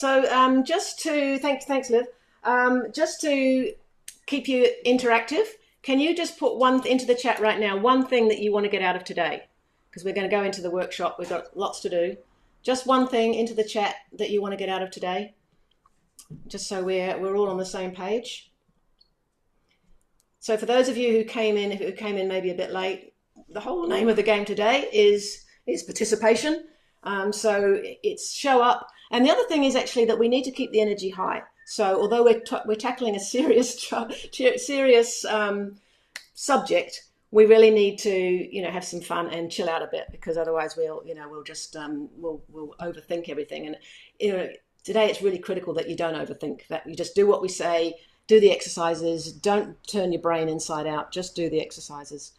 So thanks, Liv. Just to keep you interactive, can you just put one into the chat right now, one thing that you want to get out of today? Because we're going to go into the workshop. We've got lots to do. Just one thing into the chat that you want to get out of today, just so we're all on the same page. So for those of you who came in maybe a bit late, the whole name of the game today is participation. So it's show up. And the other thing is actually that we need to keep the energy high. So although we're tackling a serious subject, we really need to have some fun and chill out a bit, because otherwise we'll just we'll overthink everything. And today it's really critical that you don't overthink, that you just do what we say, do the exercises, don't turn your brain inside out, just do the exercises.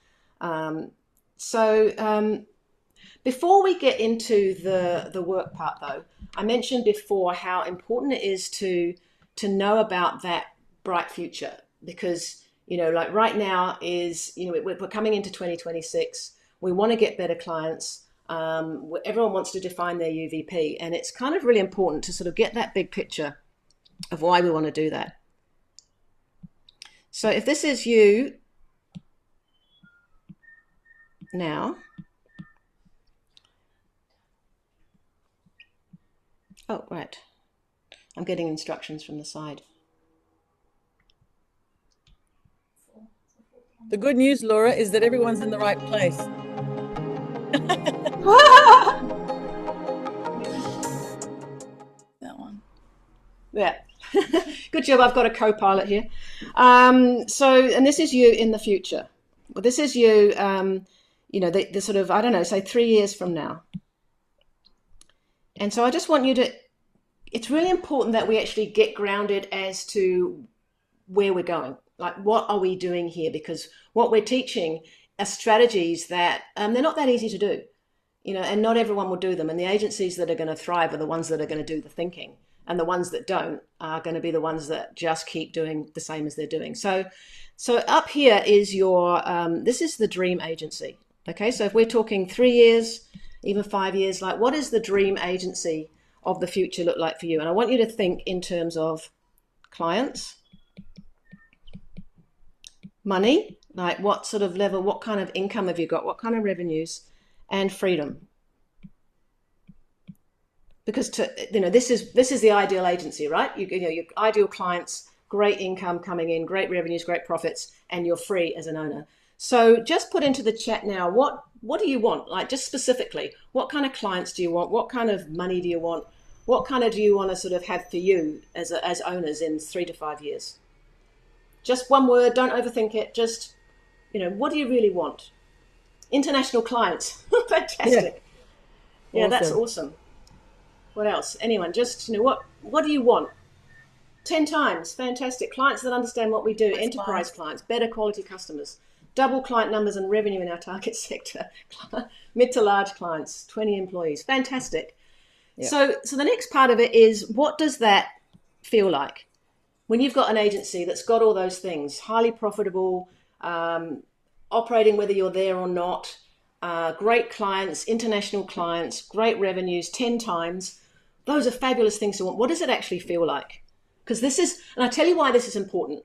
Before we get into the work part, though, I mentioned before how important it is to know about that bright future, because like right now is we're coming into 2026. We want to get better clients. Everyone wants to define their UVP, and it's kind of really important to sort of get that big picture of why we want to do that. So if this is you now. Oh, right. I'm getting instructions from the side. The good news, Laura, is that everyone's in the right place. That one. Yeah. Good job. I've got a co-pilot here. And this is you in the future. Well, this is you, the sort of, I don't know, say 3 years from now. And so I just want you to, it's really important that we actually get grounded as to where we're going. Like, what are we doing here? Because what we're teaching are strategies that they're not that easy to do, and not everyone will do them. And the agencies that are going to thrive are the ones that are going to do the thinking. And the ones that don't are going to be the ones that just keep doing the same as they're doing. So up here is your, this is the dream agency. Okay, so if we're talking 3 years, even 5 years, like, what is the dream agency of the future look like for you? And I want you to think in terms of clients, money, like what sort of level, what kind of income have you got, what kind of revenues, and freedom. Because this is the ideal agency, right? Your ideal clients, great income coming in, great revenues, great profits, and you're free as an owner. So just put into the chat now, what do you want? Like, just specifically, what kind of clients do you want? What kind of money do you want? What kind of do you want to sort of have for you as owners in 3 to 5 years? Just one word, don't overthink it. Just, what do you really want? International clients. Fantastic. Yeah, Awesome. that's awesome. What else? Anyone? Just, what do you want? 10 times. Fantastic. Clients that understand what we do. That's Enterprise fine. clients, better quality customers, double client numbers and revenue in our target sector, mid to large clients, 20 employees. Fantastic. Yeah. So the next part of it is, what does that feel like? When you've got an agency that's got all those things, highly profitable, operating whether you're there or not, great clients, international clients, great revenues, 10 times, those are fabulous things to want. What does it actually feel like? Because and I tell you why this is important.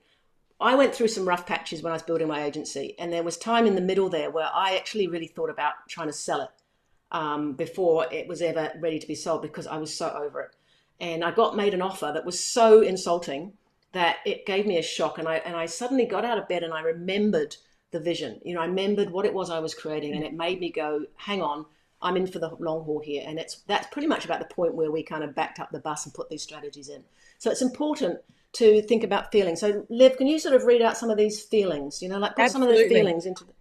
I went through some rough patches when I was building my agency, and there was time in the middle there where I actually really thought about trying to sell it before it was ever ready to be sold, because I was so over it. And I got made an offer that was so insulting that it gave me a shock. And I suddenly got out of bed and I remembered the vision. I remembered what it was I was creating, and it made me go, hang on, I'm in for the long haul here. And that's pretty much about the point where we kind of backed up the bus and put these strategies in. So it's important to think about feelings. So Liv, can you sort of read out some of these feelings, like put some of those Absolutely. feelings into the...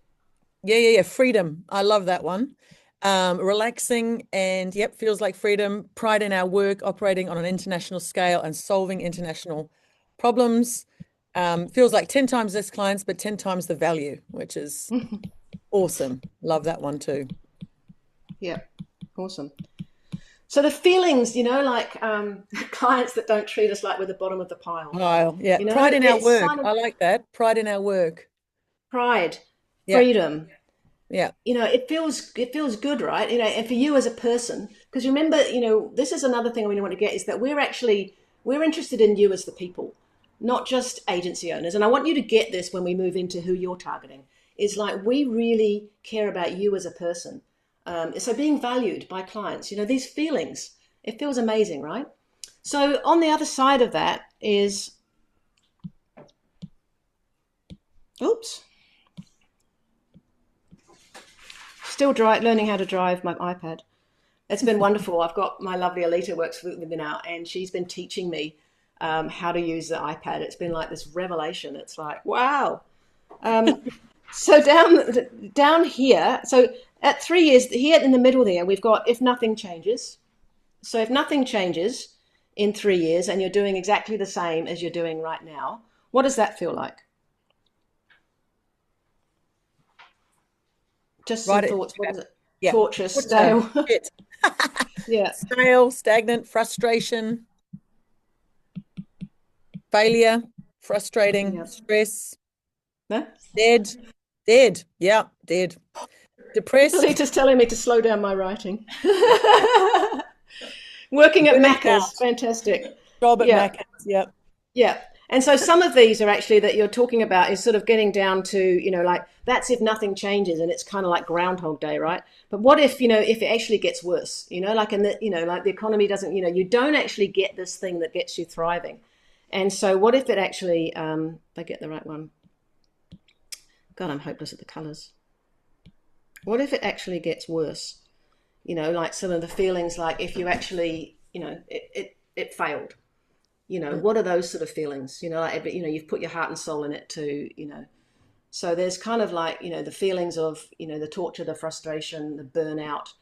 Yeah. Freedom. I love that one. Relaxing and feels like freedom, pride in our work, operating on an international scale and solving international problems. Feels like 10 times less clients, but 10 times the value, which is awesome. Love that one too. Yeah, awesome. So the feelings, like clients that don't treat us like we're the bottom of the pile. Yeah. Pride in our work. I like that. Pride in our work. Pride, Yeah. freedom. Yeah. It feels good, right? And for you as a person, Because remember, this is another thing we want to get is that we're interested in you as the people, not just agency owners. And I want you to get this when we move into who you're targeting. Is like we really care about you as a person. So being valued by clients, these feelings, it feels amazing, right? So on the other side of that is, oops, still learning how to drive my iPad. It's been wonderful. I've got my lovely Alita works with me now, and she's been teaching me how to use the iPad. It's been like this revelation. It's like, wow. So down here, so at 3 years, here in the middle there, we've got if nothing changes. So if nothing changes in 3 years and you're doing exactly the same as you're doing right now, what does that feel like? Just some thoughts. What is it? Yeah. Torture, stale. Yeah. Stale, stagnant, frustration, failure, frustrating, stress, dead. Yeah, dead. Depressed. Alita's telling me to slow down my writing. Working at Macca's, fantastic. Job at Macca's, yeah. Yeah. And so some of these are actually that you're talking about is sort of getting down to, like that's if nothing changes and it's kind of like Groundhog Day, right? But what if, if it actually gets worse, like like the economy doesn't, you don't actually get this thing that gets you thriving. And so what if it actually, if I get the right one, God, I'm hopeless at the colors. What if it actually gets worse? Like some of the feelings, like if you actually, it failed. What are those sort of feelings? Like, you've put your heart and soul in it too, So there's kind of like, the feelings of, the torture, the frustration, the burnout.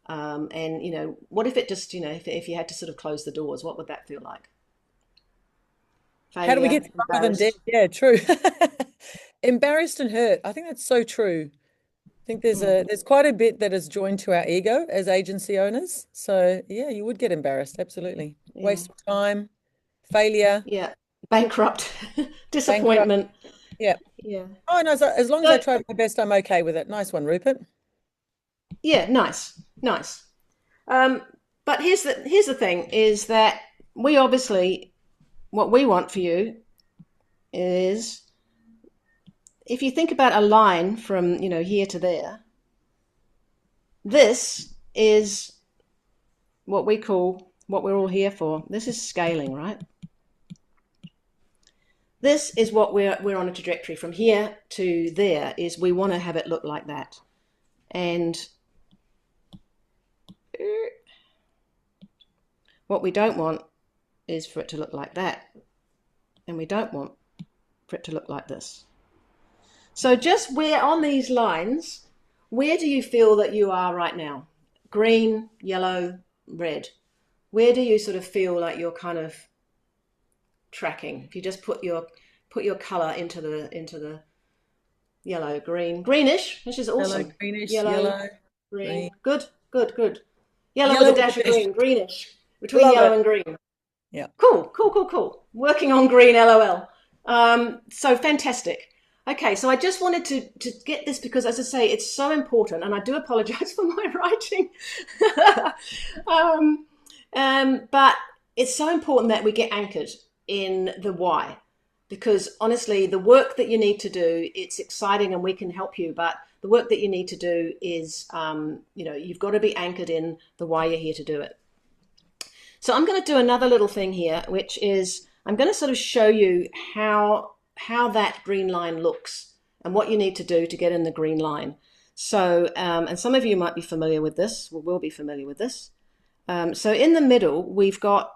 And, what if it just, if you had to sort of close the doors, what would that feel like? Failure, how do we get rather than dead? Yeah, true. Embarrassed and hurt. I think that's so true. I think there's quite a bit that is joined to our ego as agency owners. So yeah, you would get embarrassed. Absolutely. Yeah. Waste of time. Failure. Yeah. Bankrupt. Disappointment. Bankrupt. Yeah. Yeah. Oh, no, so as long as I try my best, I'm okay with it. Nice one, Rupert. Yeah, nice. But here's the thing is that we obviously, what we want for you is, if you think about a line from, here to there, this is what we call, what we're all here for. This is scaling, right? This is what we're on a trajectory from here to there, is we want to have it look like that. And what we don't want is for it to look like that. And we don't want for it to look like this. So just where on these lines, where do you feel that you are right now? Green, yellow, red. Where do you sort of feel like you're kind of tracking? If you just put your color into the yellow, green, greenish, which is awesome. Yellow, greenish, yellow, green. Good. Yellow with a dash of green, greenish, between yellow and green. Yeah. Cool. Working on green, LOL. So fantastic. Okay, so I just wanted to get this because, as I say, it's so important, and I do apologize for my writing. But it's so important that we get anchored in the why, because honestly, the work that you need to do, it's exciting and we can help you, but the work that you need to do is, you've got to be anchored in the why you're here to do it. So I'm going to do another little thing here, which is I'm going to sort of show you how that green line looks and what you need to do to get in the green line. So, and some of you might be familiar with this, or will be familiar with this. So in the middle, we've got,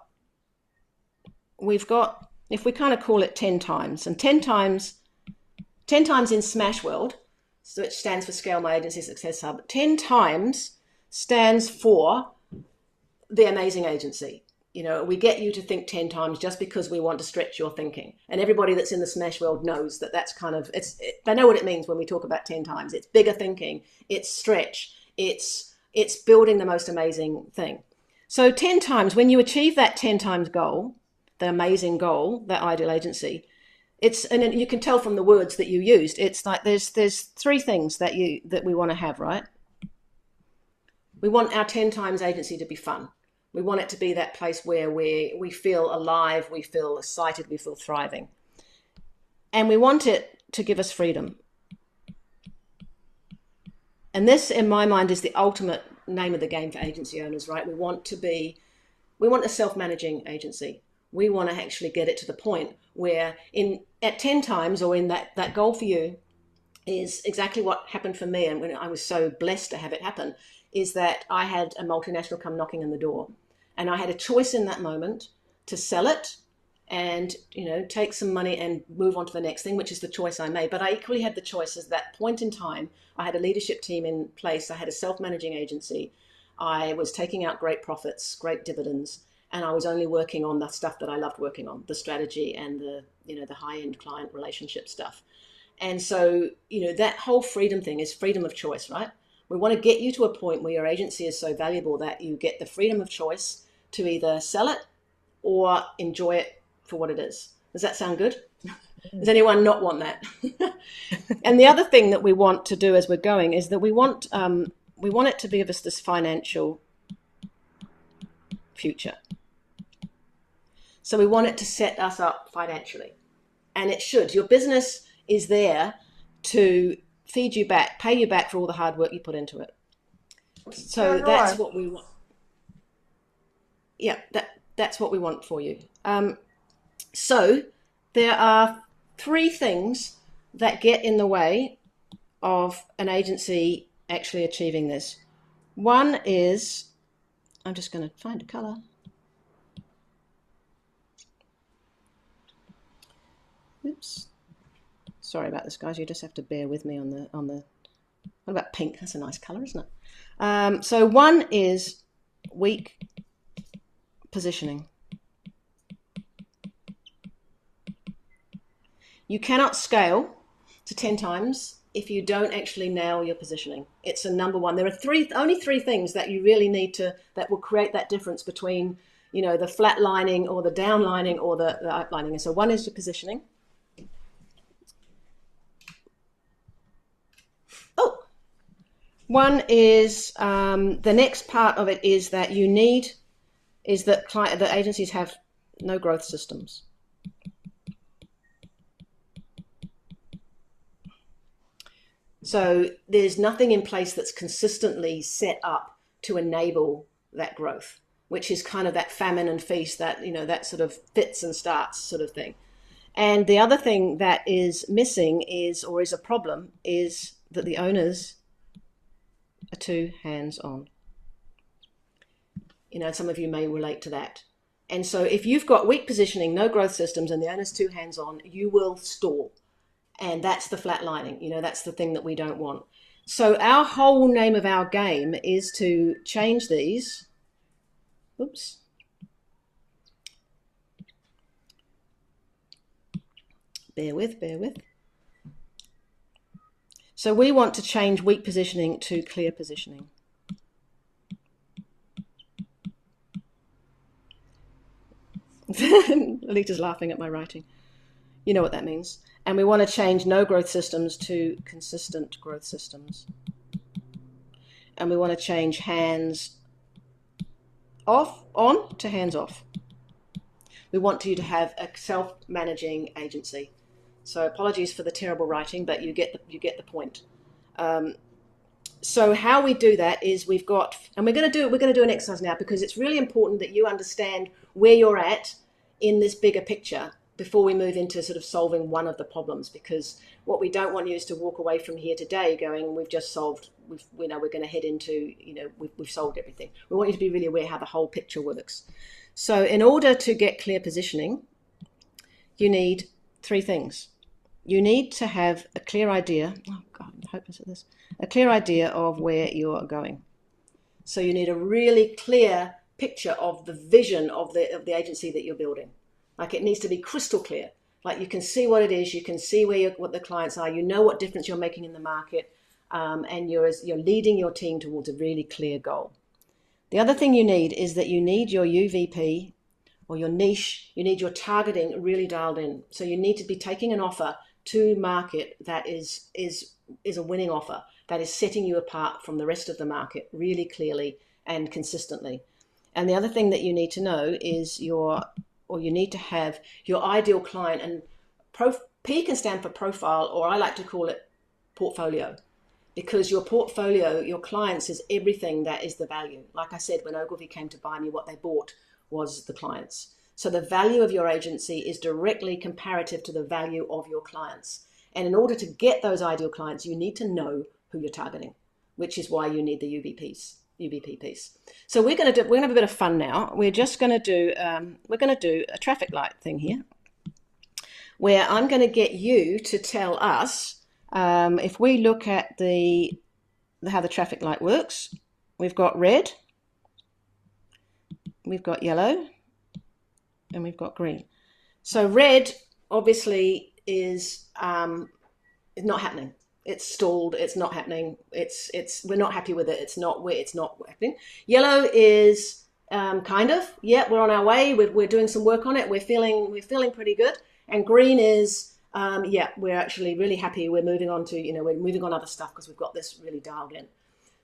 if we kind of call it 10 times, and 10 times in Smash World, so it stands for Scale My Agency Success Hub, 10 times stands for the amazing agency. We get you to think 10 times just because we want to stretch your thinking. And everybody that's in the Smash world knows that that's kind of, they know what it means when we talk about 10 times. It's bigger thinking, it's stretch, it's building the most amazing thing. So 10 times, when you achieve that 10 times goal, the amazing goal, that ideal agency, and you can tell from the words that you used, it's like there's three things that we want to have, right? We want our 10 times agency to be fun. We want it to be that place where we feel alive, we feel excited, we feel thriving. And we want it to give us freedom. And this, in my mind, is the ultimate name of the game for agency owners, right? We want a self-managing agency. We want to actually get it to the point where at 10 times, or in that goal for you, is exactly what happened for me. And when I was so blessed to have it happen, is that I had a multinational come knocking on the door. And I had a choice in that moment to sell it and, take some money and move on to the next thing, which is the choice I made. But I equally had the choice at that point in time. I had a leadership team in place. I had a self-managing agency. I was taking out great profits, great dividends, and I was only working on the stuff that I loved working on, the strategy and the high-end client relationship stuff. And so, that whole freedom thing is freedom of choice, right? We want to get you to a point where your agency is so valuable that you get the freedom of choice to either sell it or enjoy it for what it is. Does that sound good? Does anyone not want that? And the other thing that we want to do as we're going is that we want it to give us this financial future. So we want it to set us up financially. And it should. Your business is there to feed you back, pay you back for all the hard work you put into it. So that's what we want. Yeah, that's what we want for you. So there are 3 things that get in the way of an agency actually achieving this. One is, I'm just going to find a color. Oops. Sorry about this, guys. You just have to bear with me on the. What about pink? That's a nice color, isn't it? So one is weak positioning. You cannot scale to 10 times if you don't actually nail your positioning. It's a number one. There are only three things that you really need that will create that difference between, the flat lining or the downlining or the uplining. And so one is your positioning. One is the next part of it is that the agencies have no growth systems. So there's nothing in place that's consistently set up to enable that growth, which is kind of that famine and feast, that that sort of fits and starts sort of thing. And the other thing that is missing is a problem is that the owners are too hands-on. Some of you may relate to that. And so if you've got weak positioning, no growth systems, and the owner's too hands-on, you will stall. And that's the flat lining. That's the thing that we don't want. So our whole name of our game is to change these. Oops. Bear with. So we want to change weak positioning to clear positioning. Alita's laughing at my writing. You know what that means. And we want to change no growth systems to consistent growth systems. And we want to change hands on to hands off. We want you to have a self-managing agency. So apologies for the terrible writing, but you get the point. So how we do that is we're going to do an exercise now, because it's really important that you understand where you're at in this bigger picture before we move into sort of solving one of the problems, because what we don't want you is to walk away from here today going, we're going to head into, we've solved everything. We want you to be really aware how the whole picture works. So in order to get clear positioning, you need 3 things. You need to have a clear idea. Oh God, I'm hopeless at this. A clear idea of where you're going. So you need a really clear picture of the vision of the agency that you're building. Like, it needs to be crystal clear. Like, you can see what it is, you can see what the clients are, you know what difference you're making in the market, and you're leading your team towards a really clear goal. The other thing you need is that you need your UVP or your niche, you need your targeting really dialed in. So you need to be taking an offer to market that is is a winning offer that is setting you apart from the rest of the market really clearly and consistently. And the other thing that you need to know is you need to have your ideal client, and P can stand for profile, or I like to call it portfolio, because your portfolio, your clients, is everything that is the value. Like I said, when Ogilvy came to buy me, what they bought was the clients. So the value of your agency is directly comparative to the value of your clients. And in order to get those ideal clients, you need to know who you're targeting, which is why you need the UVP piece. So we're going to have a bit of fun now. We're just going to do a traffic light thing here, where I'm going to get you to tell us, if we look at how the traffic light works. We've got red, we've got yellow, and we've got green. So red obviously is not happening. It's stalled. It's not happening. We're not happy with it. It's not happening. Yellow is kind of, yeah, we're on our way. We're doing some work on it. We're feeling pretty good. And green is, yeah, we're actually really happy. We're moving on to, we're moving on other stuff because we've got this really dialed in.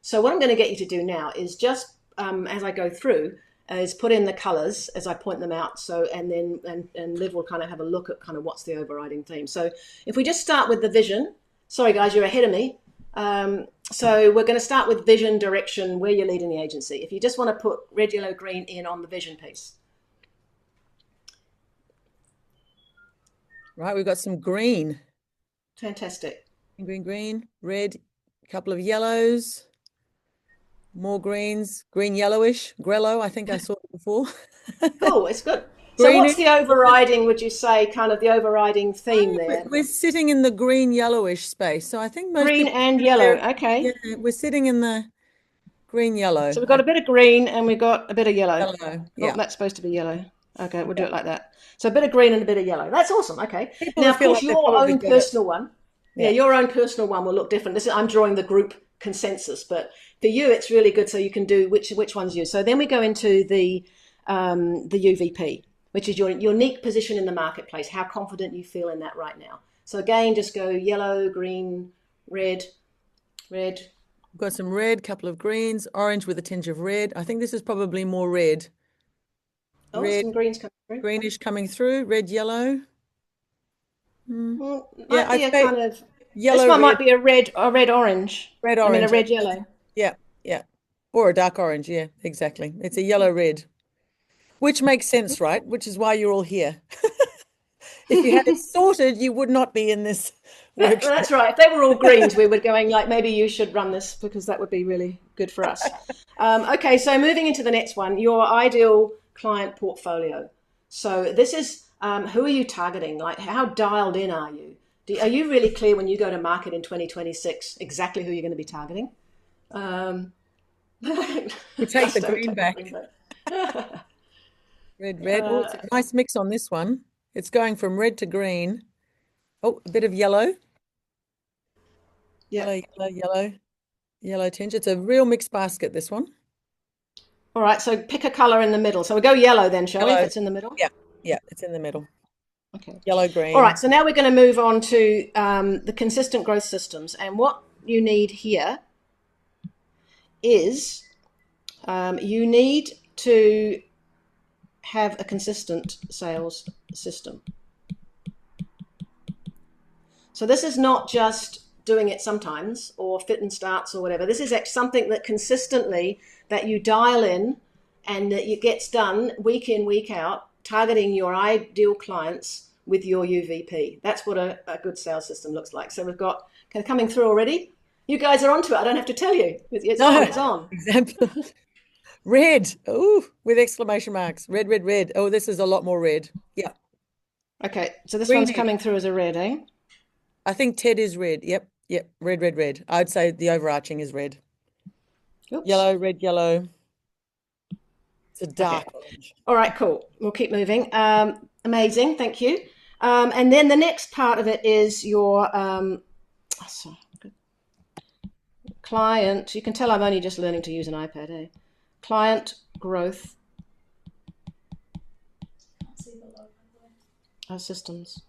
So what I'm going to get you to do now is just, as I go through, is put in the colors as I point them out. So, and Liv will kind of have a look at kind of what's the overriding theme. So if we just start with the vision, sorry guys, you're ahead of me. So we're going to start with vision, direction, where you're leading the agency. If you just want to put red, yellow, green in on the vision piece. Right, we've got some green. Fantastic. Green, red, a couple of yellows. More greens, green yellowish, grello, I think I saw it before. Cool, it's good. So what's the overriding, would you say, kind of the overriding theme there? We're sitting in the green yellowish space. So I think most green people and yellow, okay. Yeah, we're sitting in the green yellow. So we've got a bit of green and we've got a bit of yellow. Yellow, yeah. Oh, that's supposed to be yellow. Okay, we'll do it like that. So a bit of green and a bit of yellow. That's awesome, okay. People now, of course, like your own personal one, yeah, your own personal one will look different. I'm drawing the group consensus, but for you, it's really good so you can do which one's you. So then we go into the UVP, which is your unique position in the marketplace, how confident you feel in that right now. So again, just go yellow, green, red. We've got some red, couple of greens, orange with a tinge of red. I think this is probably more red. Oh, red, some greens coming through. Greenish coming through, red, yellow. Well, yeah, I'd say kind of yellow. This one might be a red orange. Red orange. I mean a red yellow. Yeah, yeah. Or a dark orange, yeah, exactly. It's a yellow red. Which makes sense, right? Which is why you're all here. If you had it sorted, you would not be in this workshop. That's right. If they were all greens, we were going like, maybe you should run this because that would be really good for us. Okay, so moving into the next one, your ideal client portfolio. So this is, who are you targeting? Like, how dialed in are you? Are you really clear when you go to market in 2026 exactly who you're going to be targeting? We take the green back. Red. Oh, it's a nice mix on this one. It's going from red to green. Oh, a bit of yellow. Yeah. Yellow tinge. It's a real mixed basket, this one. All right, so pick a color in the middle. So we go yellow then, shall we, if it's in the middle? Yeah, it's in the middle. Okay. Yellow, green. All right, so now we're going to move on to the consistent growth systems. And what you need here is you need to have a consistent sales system. So this is not just doing it sometimes or fit and starts or whatever. This is something that consistently that you dial in and that it gets done week in, week out, targeting your ideal clients with your UVP. That's what a good sales system looks like. So we've got coming through already. You guys are onto it. I don't have to tell you. It's on. Example. Red. Oh, with exclamation marks. Red, red, red. Oh, this is a lot more red. Yeah. Okay. So this one's coming through as a red, eh? I think Ted is red. Yep. Red, red, red. I'd say the overarching is red. Oops. Yellow, red, yellow. It's a dark orange. All right, cool. We'll keep moving. Amazing. Thank you. And then the next part of it is your client. You can tell I'm only just learning to use an iPad, eh? Client growth systems.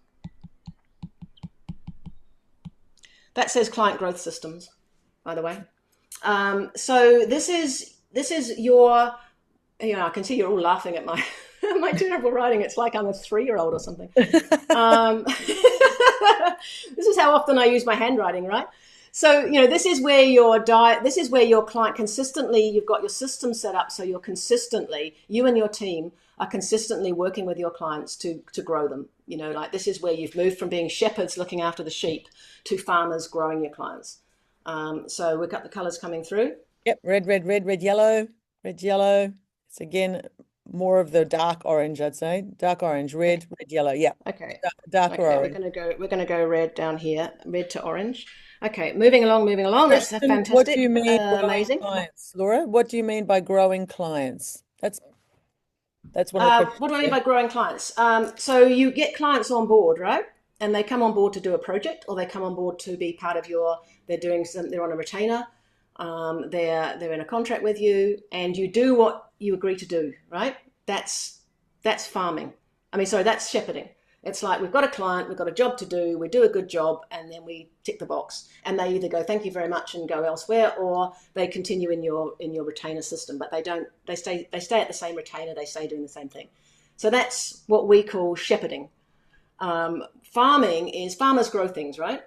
That says client growth systems, by the way. So this is your, you know, I can see you're all laughing at my my terrible writing. It's like I'm a 3-year-old or something. Um, this is how often I use my handwriting, right? So, you know, this is where your diet, this is where your client consistently, you've got your system set up so you're consistently, you and your team are consistently working with your clients to grow them. You know, like this is where you've moved from being shepherds looking after the sheep to farmers growing your clients. So we've got the colors coming through. Yep, red, red, red, red, yellow, red, yellow. It's again more of the dark orange, I'd say. Dark orange, red, Okay. red, yellow. Yeah, Okay. darker Okay, orange. we're gonna go red down here, red to orange. Okay, moving along, moving along. That's a Question, what do you fantastic, mean growing amazing. clients, Laura? What do you mean by growing clients? That's one of the What do questions I mean there. by growing clients? So you get clients on board, right? And they come on board to do a project, or they come on board to be part of your. They're doing some. They're on a retainer. They're in a contract with you, and you do what you agree to do, right? That's farming. I mean, sorry, that's shepherding. It's like we've got a client, we've got a job to do, we do a good job, and then we tick the box. And they either go thank you very much and go elsewhere, or they continue in your retainer system. But they don't. They stay at the same retainer. They stay doing the same thing. So that's what we call shepherding. Farming is farmers grow things, right?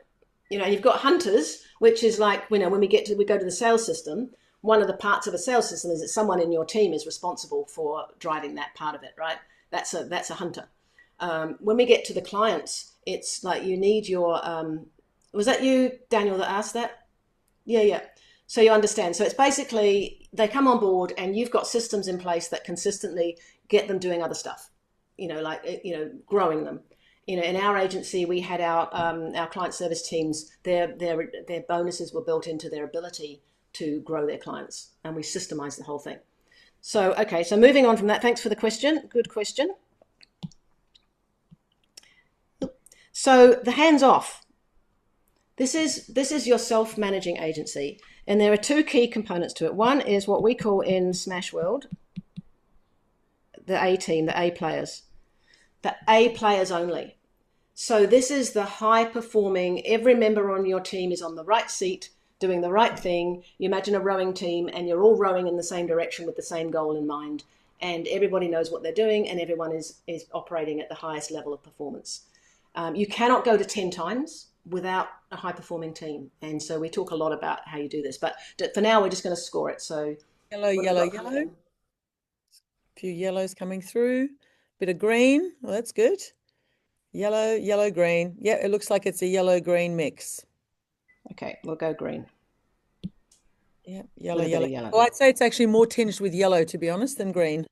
You know, you've got hunters, which is like, you know, when we go to the sales system, one of the parts of a sales system is that someone in your team is responsible for driving that part of it, right? That's a hunter. When we get to the clients, it's like you need your. Was that you, Daniel, that asked that? Yeah, yeah. So you understand. So it's basically they come on board, and you've got systems in place that consistently get them doing other stuff. You know, like you know, growing them. You know, in our agency, we had our client service teams. Their bonuses were built into their ability to grow their clients, and we systemized the whole thing. So okay, so moving on from that. Thanks for the question. Good question. So the hands off. This is your self-managing agency, and there are two key components to it. One is what we call in Smash World the A team, the A players, the A players only. So this is the high performing, every member on your team is on the right seat, doing the right thing. You imagine a rowing team and you're all rowing in the same direction with the same goal in mind. And everybody knows what they're doing and everyone is operating at the highest level of performance. You cannot go to 10 times without a high performing team. And so we talk a lot about how you do this. But for now, we're just going to score it. So Yellow, what have we yellow, got coming yellow. in? A few yellows coming through. Bit of green. Well, that's good. Yellow, yellow, green. Yeah, it looks like it's a yellow-green mix. Okay, we'll go green Yeah, yellow, with a bit yellow. of yellow. Well, I'd say it's actually more tinged with yellow, to be honest, than green.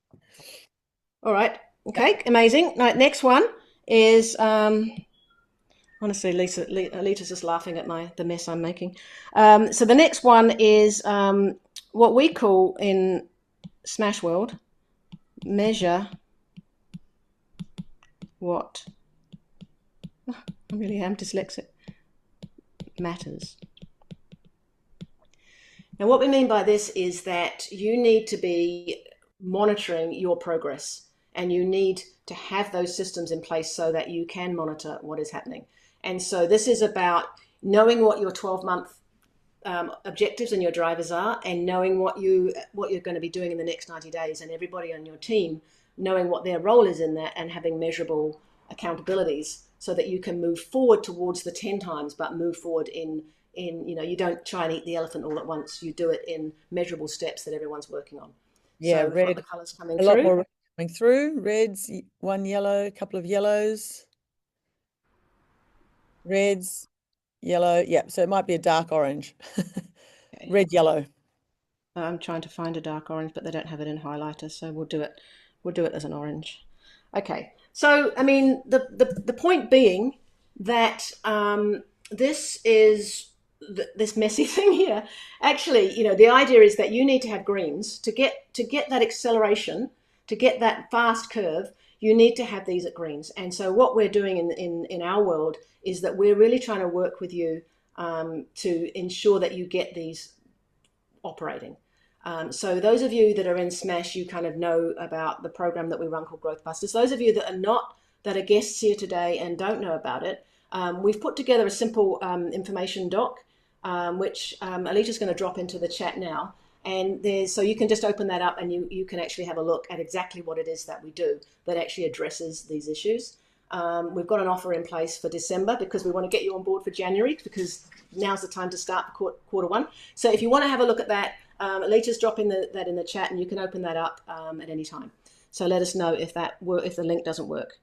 All right. Okay, amazing. Right, next one is honestly, Lita's just laughing at the mess I'm making. So the next one is what we call in Smash World measure what I really am dyslexic matters. And what we mean by this is that you need to be monitoring your progress and you need to have those systems in place so that you can monitor what is happening. And so this is about knowing what your 12-month objectives and your drivers are and knowing what you're going to be doing in the next 90 days and everybody on your team knowing what their role is in that and having measurable accountabilities so that you can move forward towards the 10 times but move forward in you know, you don't try and eat the elephant all at once. You do it in measurable steps that everyone's working on. Yeah, So we've got the red. colors coming A lot through. more red coming through. Reds, one yellow, a couple of yellows. Reds, yellow. Yeah, so it might be a dark orange. Okay. Red, yellow. I'm trying to find a dark orange, but they don't have it in highlighter, so we'll do it. We'll do it as an orange. Okay. So I mean, the point being that this is this messy thing here. Actually, you know, the idea is that you need to have greens to get that acceleration, to get that fast curve. You need to have these at greens. And so what we're doing in our world is that we're really trying to work with you to ensure that you get these operating. So those of you that are in Smash, you kind of know about the program that we run called Growth Busters. Those of you that are not, that are guests here today and don't know about it, We've put together a simple information doc, which Alita's going to drop into the chat now. And so you can just open that up and you can actually have a look at exactly what it is that we do that actually addresses these issues. We've got an offer in place for December because we want to get you on board for January, because now's the time to start quarter one. So if you want to have a look at that, Alita's dropping that in the chat, and you can open that up at any time. So let us know if the link doesn't work.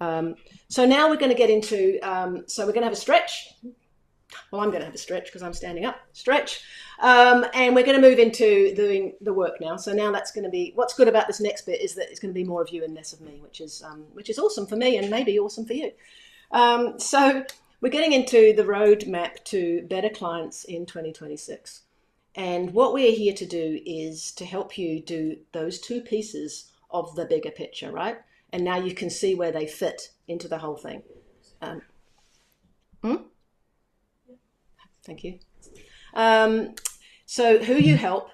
So now we're going to get into, so we're going to have a stretch. Well, I'm going to have a stretch because I'm standing up. Stretch. And we're going to move into doing the work now. So now that's going to be, what's good about this next bit is that it's going to be more of you and less of me, which is awesome for me and maybe awesome for you. So we're getting into the roadmap to better clients in 2026. And what we're here to do is to help you do those two pieces of the bigger picture, right? And now you can see where they fit into the whole thing. Thank you. So who you help,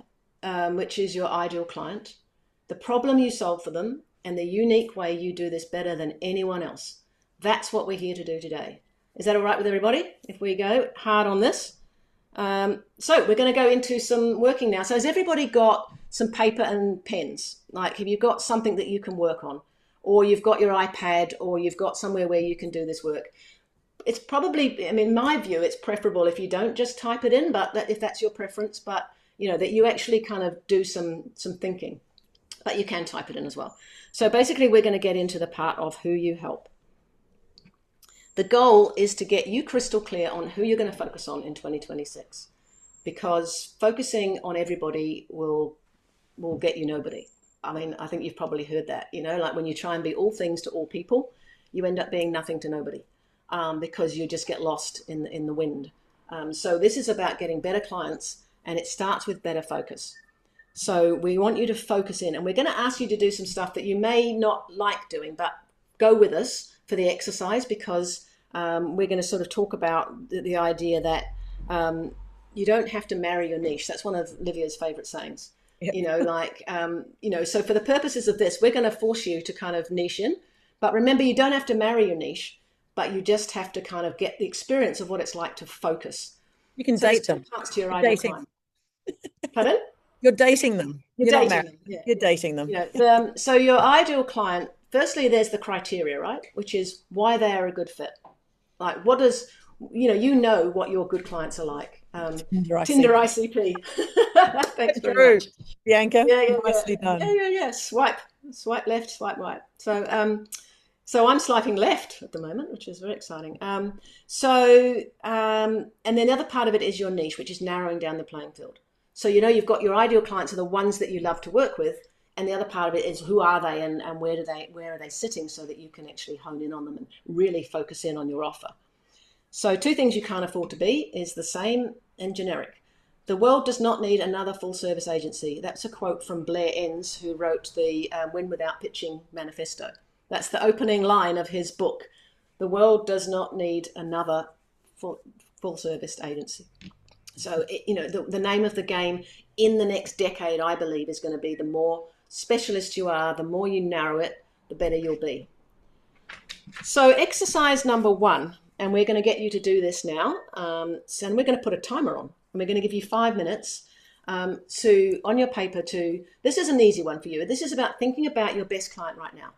which is your ideal client, the problem you solve for them, and the unique way you do this better than anyone else. That's what we're here to do today. Is that all right with everybody? If we go hard on this? So we're going to go into some working now. So has everybody got some paper and pens? Like, have you got something that you can work on? Or you've got your iPad, or you've got somewhere where you can do this work? It's probably, I mean, in my view, it's preferable if you don't just type it in, but if that's your preference, but that you actually kind of do some thinking, but you can type it in as well. So basically we're going to get into the part of who you help. The goal is to get you crystal clear on who you're going to focus on in 2026, because focusing on everybody will get you nobody. I mean, I think you've probably heard that, like when you try and be all things to all people, you end up being nothing to nobody. Because you just get lost in the wind. So this is about getting better clients, and it starts with better focus. So we want you to focus in, and we're going to ask you to do some stuff that you may not like doing, but go with us for the exercise, because we're going to sort of talk about the idea that you don't have to marry your niche. That's one of Livia's favorite sayings. Yep. So for the purposes of this, we're going to force you to kind of niche in, but remember, you don't have to marry your niche, but you just have to kind of get the experience of what it's like to focus. You can date them. To your ideal client. Pardon? You're dating them. You're dating them. Yeah. You're dating them. So your ideal client, firstly, there's the criteria, right? Which is why they are a good fit. Like, what does, you know what your good clients are like. Tinder ICP. Thanks very much. Bianca. Yeah. Nicely done. Yeah. Swipe left, swipe right. So I'm swiping left at the moment, which is very exciting. And then the other part of it is your niche, which is narrowing down the playing field. So, you've got your ideal clients are the ones that you love to work with. And the other part of it is who are they and where are they sitting, so that you can actually hone in on them and really focus in on your offer. So 2 things you can't afford to be is the same and generic. The world does not need another full service agency. That's a quote from Blair Enns, who wrote the Win Without Pitching manifesto. That's the opening line of his book. The world does not need another full service agency. So, the name of the game in the next decade, I believe, is going to be the more specialist you are, the more you narrow it, the better you'll be. So exercise number 1, and we're going to get you to do this now. And we're going to put a timer on, and we're going to give you 5 minutes on your paper this is an easy one for you. This is about thinking about your best client right now,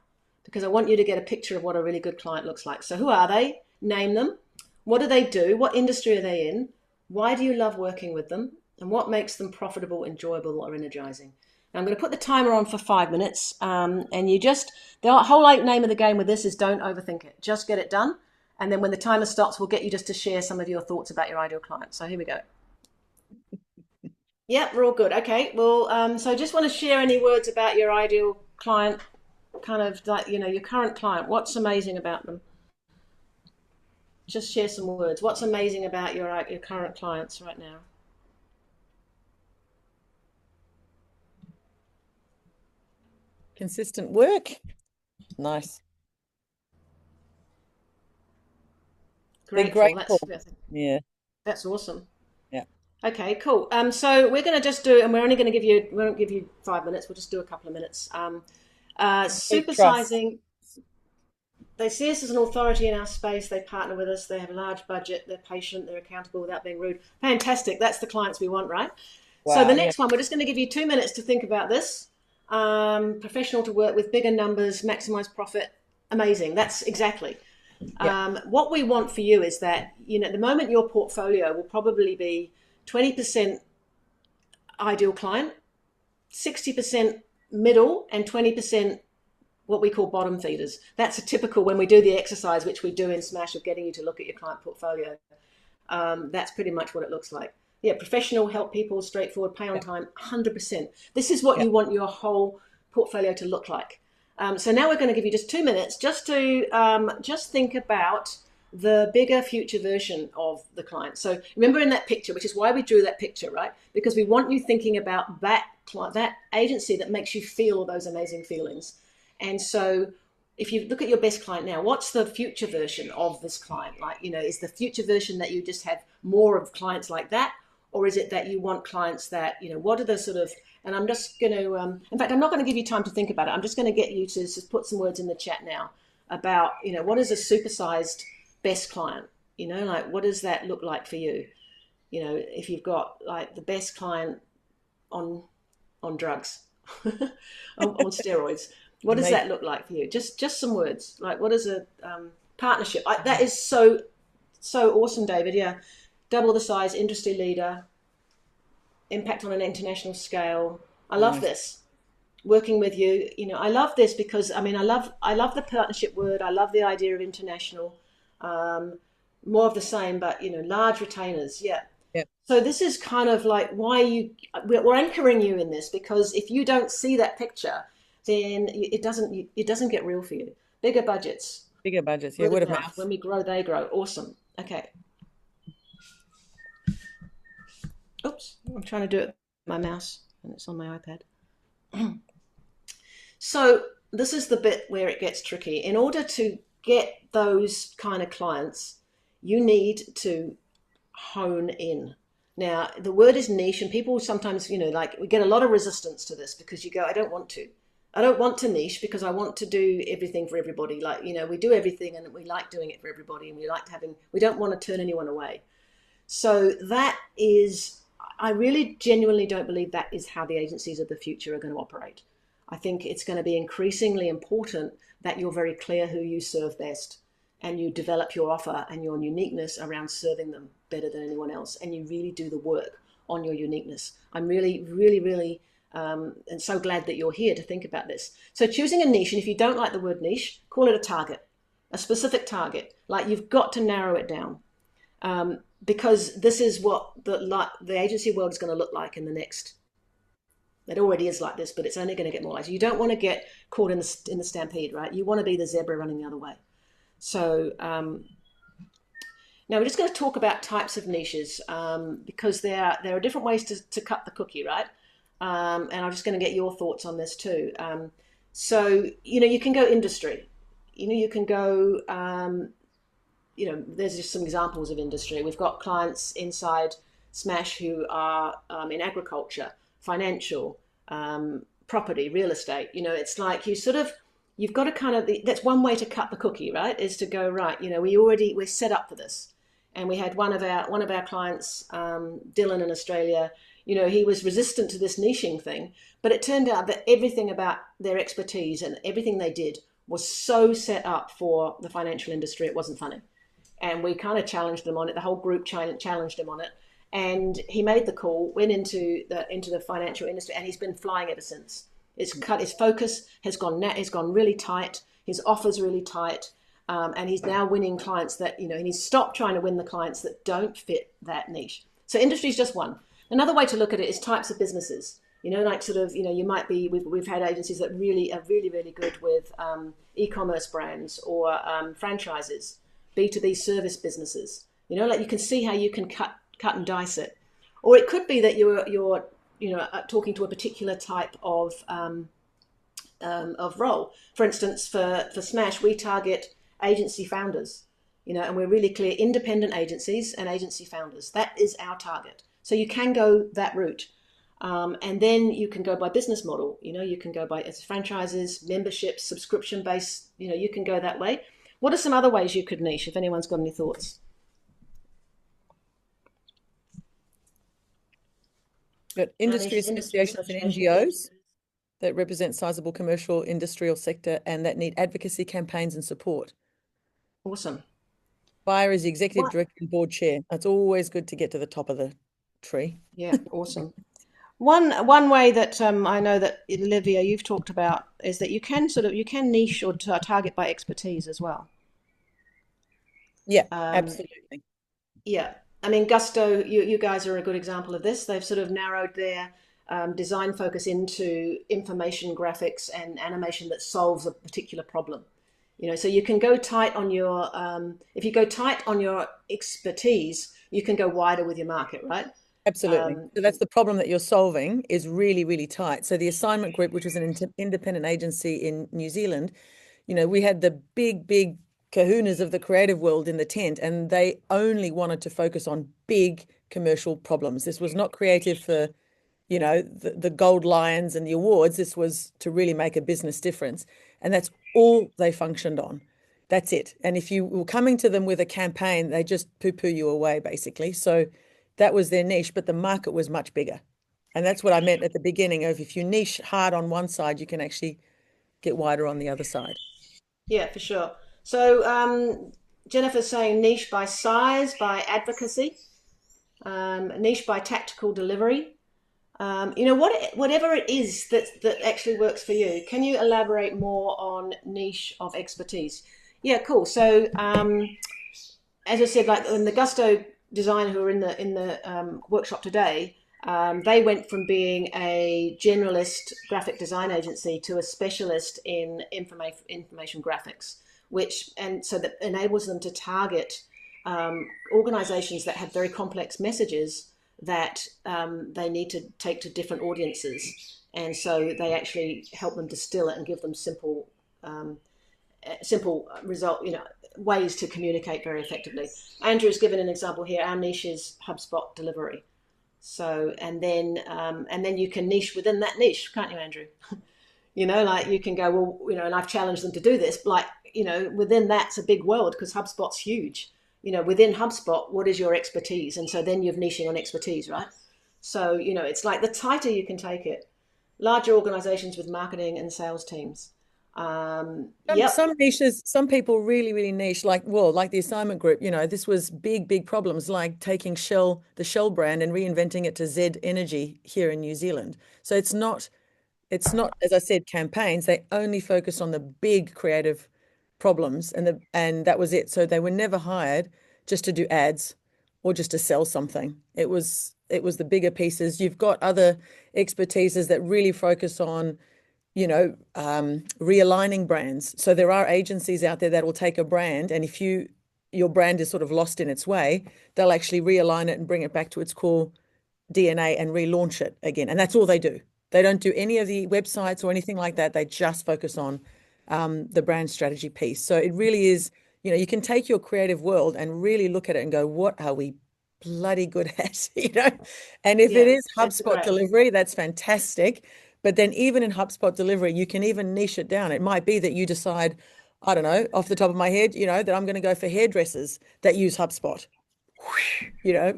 because I want you to get a picture of what a really good client looks like. So who are they? Name them. What do they do? What industry are they in? Why do you love working with them? And what makes them profitable, enjoyable, or energizing? Now I'm going to put the timer on for 5 minutes. And the whole name of the game with this is don't overthink it. Just get it done. And then when the timer stops, we'll get you just to share some of your thoughts about your ideal client. So here we go. Yeah, we're all good. Okay. Well, so just want to share any words about your ideal client, kind of like, your current client. What's amazing about them? Just share some words. What's amazing about your current clients right now? Consistent work. Nice. Grateful. Yeah. That's awesome. Yeah. Okay, cool. So we're going to just do, and we won't give you 5 minutes. We'll just do a couple of minutes. Supersizing. they see us as an authority in our space. They partner with us. They have a large budget. They're patient. They're accountable without being rude. Fantastic. That's the clients we want, right? So the Wow. Yeah. next one, we're just going to give you 2 minutes to think about this. Professional to work with, bigger numbers, maximize profit. Amazing. That's exactly. Yeah. What we want for you is that, at the moment your portfolio will probably be 20% ideal client, 60% middle, and 20% what we call bottom feeders. That's a typical when we do the exercise, which we do in Smash, of getting you to look at your client portfolio. That's pretty much what it looks like. Yeah, professional, help people, straightforward, pay on Yeah. time, 100%. This is what Yeah. you want your whole portfolio to look like. So now we're going to give you just 2 minutes just to just think about the bigger future version of the client. So remember in that picture, which is why we drew that picture, right? Because we want you thinking about that agency that makes you feel all those amazing feelings. And so if you look at your best client now, what's the future version of this client? Like, is the future version that you just have more of clients like that? Or is it that you want clients that, what are the sort of, and I'm just going to, in fact, I'm not going to give you time to think about it. I'm just going to get you to just put some words in the chat now about, what is a supersized best client? Like, what does that look like for you? If you've got like the best client on drugs, on steroids, what does Amazing. that look like for you? Just some words. Like, what is a partnership? That is so awesome, David. Yeah, double the size, industry leader, impact on an international scale. I love Nice. this. Working with you, I love this because I love the partnership word. I love the idea of international. More of the same, but large retainers. Yeah. Yeah. So this is kind of like why we're anchoring you in this, because if you don't see that picture, then it doesn't get real for you. Bigger budgets, Bigger budgets. Yeah. word Word of of mouth. mouth. When we grow, they grow. Awesome. Okay. Oops, I'm trying to do it with my mouse and it's on my iPad. So this is the bit where it gets tricky. In order to get those kind of clients, you need to hone in. Now, the word is niche, and people sometimes, like we get a lot of resistance to this because you go, I don't want to. I don't want to niche because I want to do everything for everybody. Like, we do everything and we like doing it for everybody, and we don't want to turn anyone away. So that is, I really genuinely don't believe that is how the agencies of the future are going to operate. I think it's going to be increasingly important that you're very clear who you serve best, and you develop your offer and your uniqueness around serving them better than anyone else, and you really do the work on your uniqueness. I'm really, really, really and so glad that you're here to think about this. So choosing a niche, and if you don't like the word niche, call it a target, a specific target. Like, you've got to narrow it down, because this is what the agency world is going to look like in the next. It already is like this, but it's only going to get more like. You don't want to get caught in the stampede, right? You want to be the zebra running the other way. So now we're just going to talk about types of niches, because there are different ways to cut the cookie, right? And I'm just going to get your thoughts on this too. So you can go industry. You can go. There's just some examples of industry. We've got clients inside Smash who are in agriculture, financial, property, real estate. It's like you've got to kind of, that's one way to cut the cookie, right? Is to go, right, we're set up for this. And we had one of our clients, Dylan in Australia, he was resistant to this niching thing, but it turned out that everything about their expertise and everything they did was so set up for the financial industry, it wasn't funny. And we kind of challenged them on it. The whole group challenged him on it, and he made the call, went into the financial industry, and he's been flying ever since. His focus has gone really tight. His offer's really tight, and he's now winning clients that and he's stopped trying to win the clients that don't fit that niche. So industry is just one. Another way to look at it is types of businesses. Like sort of, you might be, we've had agencies that really are really, really good with e-commerce brands or franchises, B2B service businesses. Like you can see how you can cut and dice it. Or it could be that you're talking to a particular type of role. For instance, for Smash, we target agency founders, and we're really clear: independent agencies and agency founders. That is our target. So you can go that route. And then you can go by business model. You can go by franchises, memberships, subscription based. You can go that way. What are some other ways you could niche, if anyone's got any thoughts? Got Our industry niche is industry associations and association. NGOs that represent sizable commercial, industrial sector and that need advocacy campaigns and support. Awesome. Fire is the executive What? director and board chair. It's always good to get to the top of the tree. Yeah, awesome. One way that I know that Livia you've talked about is that you can niche or target by expertise as well. Yeah, Um, absolutely. yeah, I mean Gusto, you guys are a good example of this. They've sort of narrowed their design focus into information graphics and animation that solves a particular problem. So you can go tight on your if you go tight on your expertise, you can go wider with your market, right? Absolutely. Um, So that's the problem that you're solving is really, really tight. So the assignment group, which was an independent agency in New Zealand, we had the big, big kahunas of the creative world in the tent, and they only wanted to focus on big commercial problems. This was not creative for, the gold lions and the awards. This was to really make a business difference. And that's all they functioned on. That's it. And if you were coming to them with a campaign, they just poo-poo you away, basically. So that was their niche, but the market was much bigger. And that's what I meant at the beginning of if you niche hard on one side, you can actually get wider on the other side. yeah, for sure. So Jennifer's saying niche by size, by advocacy, niche by tactical delivery. Whatever it is that actually works for you. Can you elaborate more on niche of expertise? Yeah, cool. So as I said, like in the Gusto designer who are in the workshop today, they went from being a generalist graphic design agency to a specialist in information graphics, which and so that enables them to target organizations that have very complex messages that they need to take to different audiences, and so they actually help them distill it and give them simple result, ways to communicate very effectively. Andrew's given an example here. Our niche is HubSpot delivery. So, and then you can niche within that niche, can't you, Andrew? Like you can go, well, and I've challenged them to do this. Like, within that's a big world because HubSpot's huge. Within HubSpot, what is your expertise? And so then you're niching on expertise, right? So, it's like the tighter you can take it, larger organizations with marketing and sales teams. Yep. Some niches, some people really, really niche, like the assignment group, this was big, big problems, like taking the Shell brand and reinventing it to Z Energy here in New Zealand. So it's not, as I said, campaigns. They only focus on the big creative problems and that was it. So they were never hired just to do ads or just to sell something. It was the bigger pieces. You've got other expertises that really focus on realigning brands. So there are agencies out there that will take a brand, and if your brand is sort of lost in its way, they'll actually realign it and bring it back to its core DNA and relaunch it again. And that's all they do. They don't do any of the websites or anything like that. They just focus on the brand strategy piece. So it really is, you can take your creative world and really look at it and go, what are we bloody good at? And if it Yeah, is that's HubSpot great. delivery, that's fantastic. But then even in HubSpot delivery, you can even niche it down. It might be that you decide, I don't know, off the top of my head, that I'm going to go for hairdressers that use HubSpot. Really,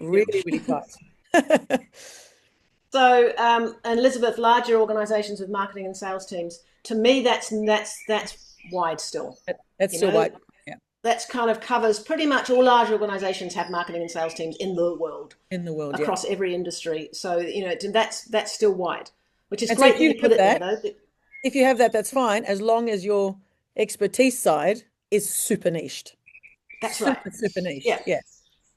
really tight. So, and Elizabeth, larger organisations with marketing and sales teams. To me, that's wide still. That's You still know, white. Yeah, that's kind of covers pretty much all large organisations have marketing and sales teams in the world in the world, yeah. across every industry. So that's still wide, which is And so great that you put it there, though. if you have that, that's fine, as long as your expertise side is super niched. That's right. Super, super niched. Yeah. Yeah.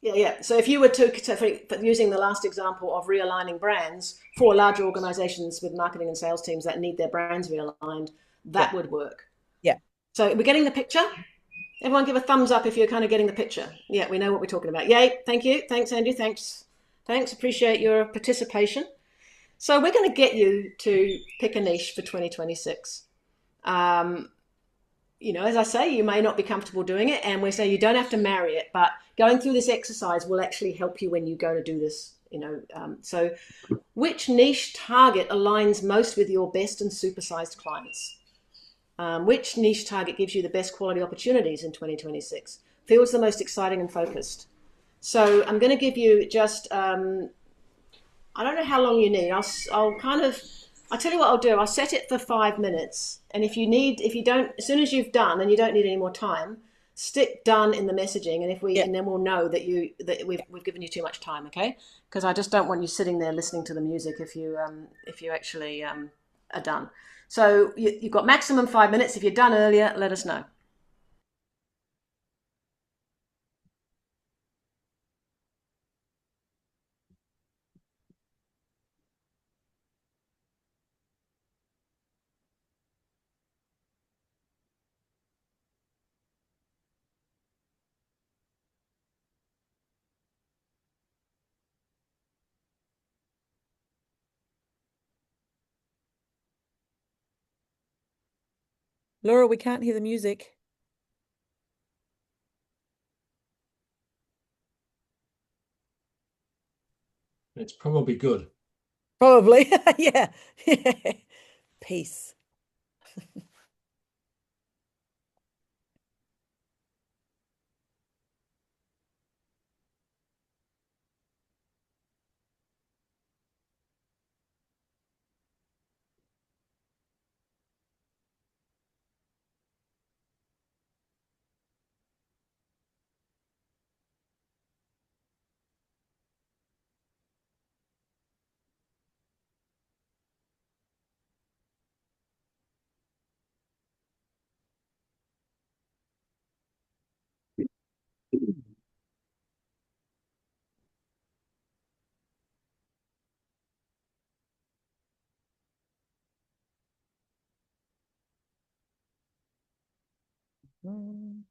Yeah, yeah. So if you were for using the last example of realigning brands for larger organizations with marketing and sales teams that need their brands realigned, Yeah. that would work. Yeah. So we're getting the picture. Everyone give a thumbs up if you're kind of getting the picture. Yeah, we know what we're talking about. Yay. Thank you. Thanks, Andrew. Thanks. Thanks. Appreciate your participation. So we're going to get you to pick a niche for 2026. As I say, you may not be comfortable doing it, and we say you don't have to marry it, but going through this exercise will actually help you when you go to do this. So which niche target aligns most with your best and supersized clients? Which niche target gives you the best quality opportunities in 2026? Feels the most exciting and focused. So I'm going to give you just, I don't know how long you need. I'll tell you what I'll do. I'll set it for 5 minutes. And if you don't, as soon as you've done and you don't need any more time, stick done in the messaging. Yeah. And then we'll know that we've given you too much time. Okay. Because I just don't want you sitting there listening to the music if you actually, are done. So you've got maximum 5 minutes. If you're done earlier, let us know. Laura, we can't hear the music. It's probably good. Probably. Yeah. Peace. Mm.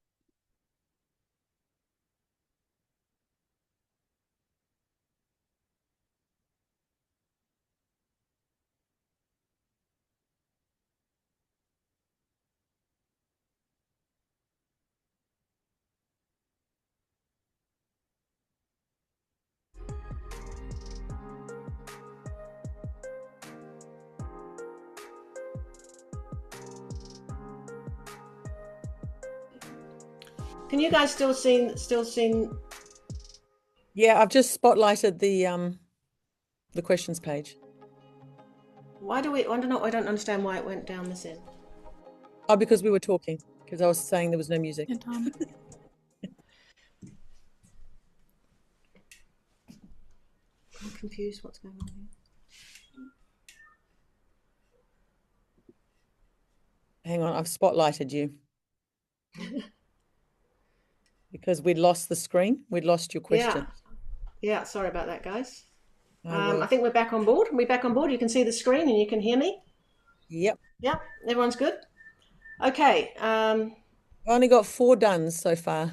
Can you guys still see? Yeah, I've just spotlighted the questions page. I don't understand why it went down this end. Oh, because we were talking, because I was saying there was no music. I'm confused what's going on here. Hang on, I've spotlighted you. Because we'd lost the screen. We'd lost your question. Yeah, sorry about that, guys. Oh, I think we're back on board. Are we back on board? You can see the screen and you can hear me? yep. Yeah, everyone's good? Okay. I've only got 4 done so far.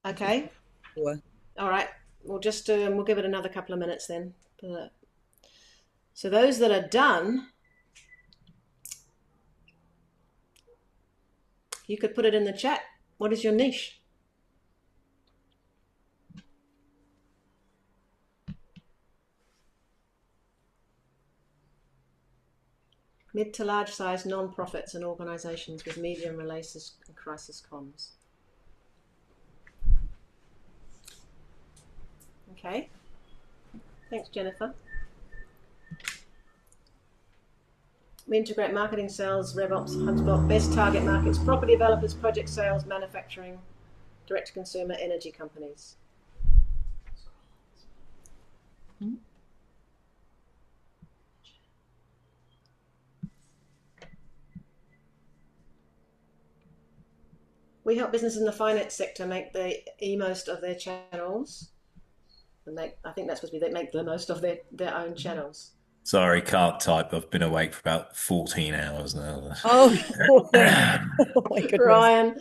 Okay. 4. All right. We'll just we'll give it another couple of minutes then. So those that are done, you could put it in the chat. What is your niche? Mid to large size non-profits and organisations with media and relations and crisis comms. Okay. Thanks, Jennifer. We integrate marketing, sales, RevOps, HubSpot, best target markets, property developers, project sales, manufacturing, direct-to-consumer, energy companies. We help businesses in the finance sector make the most of their channels. And I think that's supposed to be they make the most of their own channels. Sorry, can't type. I've been awake for about 14 hours now. Oh, poor thing. Oh my goodness. Ryan,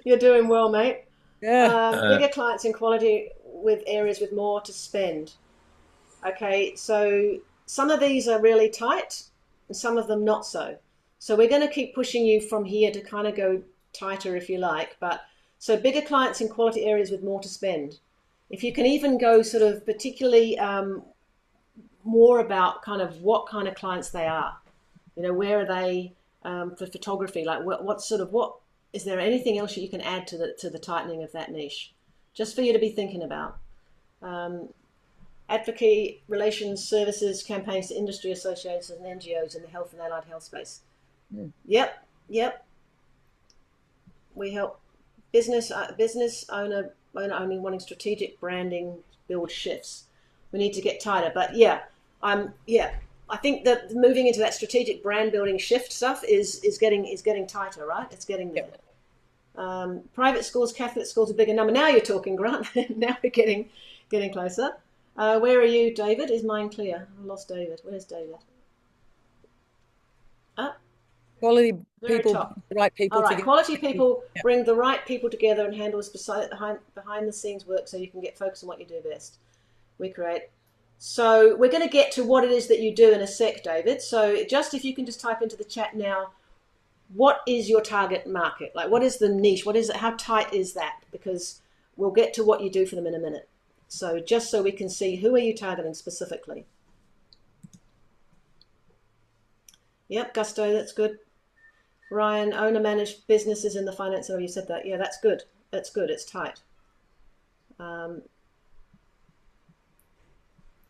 you're doing well, mate. Yeah. Bigger clients in quality with areas with more to spend. Okay, so some of these are really tight and some of them not so. So we're going to keep pushing you from here to kind of go tighter if you like. But so bigger clients in quality areas with more to spend. If you can even go sort of particularly more about kind of what kind of clients they are. You know, where are they? for photography? Like what is there anything else you can add to the tightening of that niche, just for you to be thinking about? Advocacy, relations, services, campaigns to industry associations and NGOs in the health and allied health space. Yep. We help business owner only wanting strategic branding build shifts. We need to get tighter, but I think that moving into that strategic brand building shift stuff is getting tighter, right? It's getting there. Private schools, Catholic schools, a bigger number. Now you're talking, Grant. Now we're getting closer. Where are you, David? Is mine clear? I lost David. Where's David? Quality people, top. the right people. All right, together. quality people bring the right people together and handle behind the scenes work so you can get focused on what you do best. We create. So we're going to get to what it is that you do in a sec, David. So just if you can just type into the chat now, what is your target market? Like, what is the niche? What is it? How tight is that? Because we'll get to what you do for them in a minute. So just so we can see, who are you targeting specifically? Yep, Gusto, that's good. Ryan, owner managed businesses in the finance. Oh, you said that. Yeah, that's good. That's good. It's tight.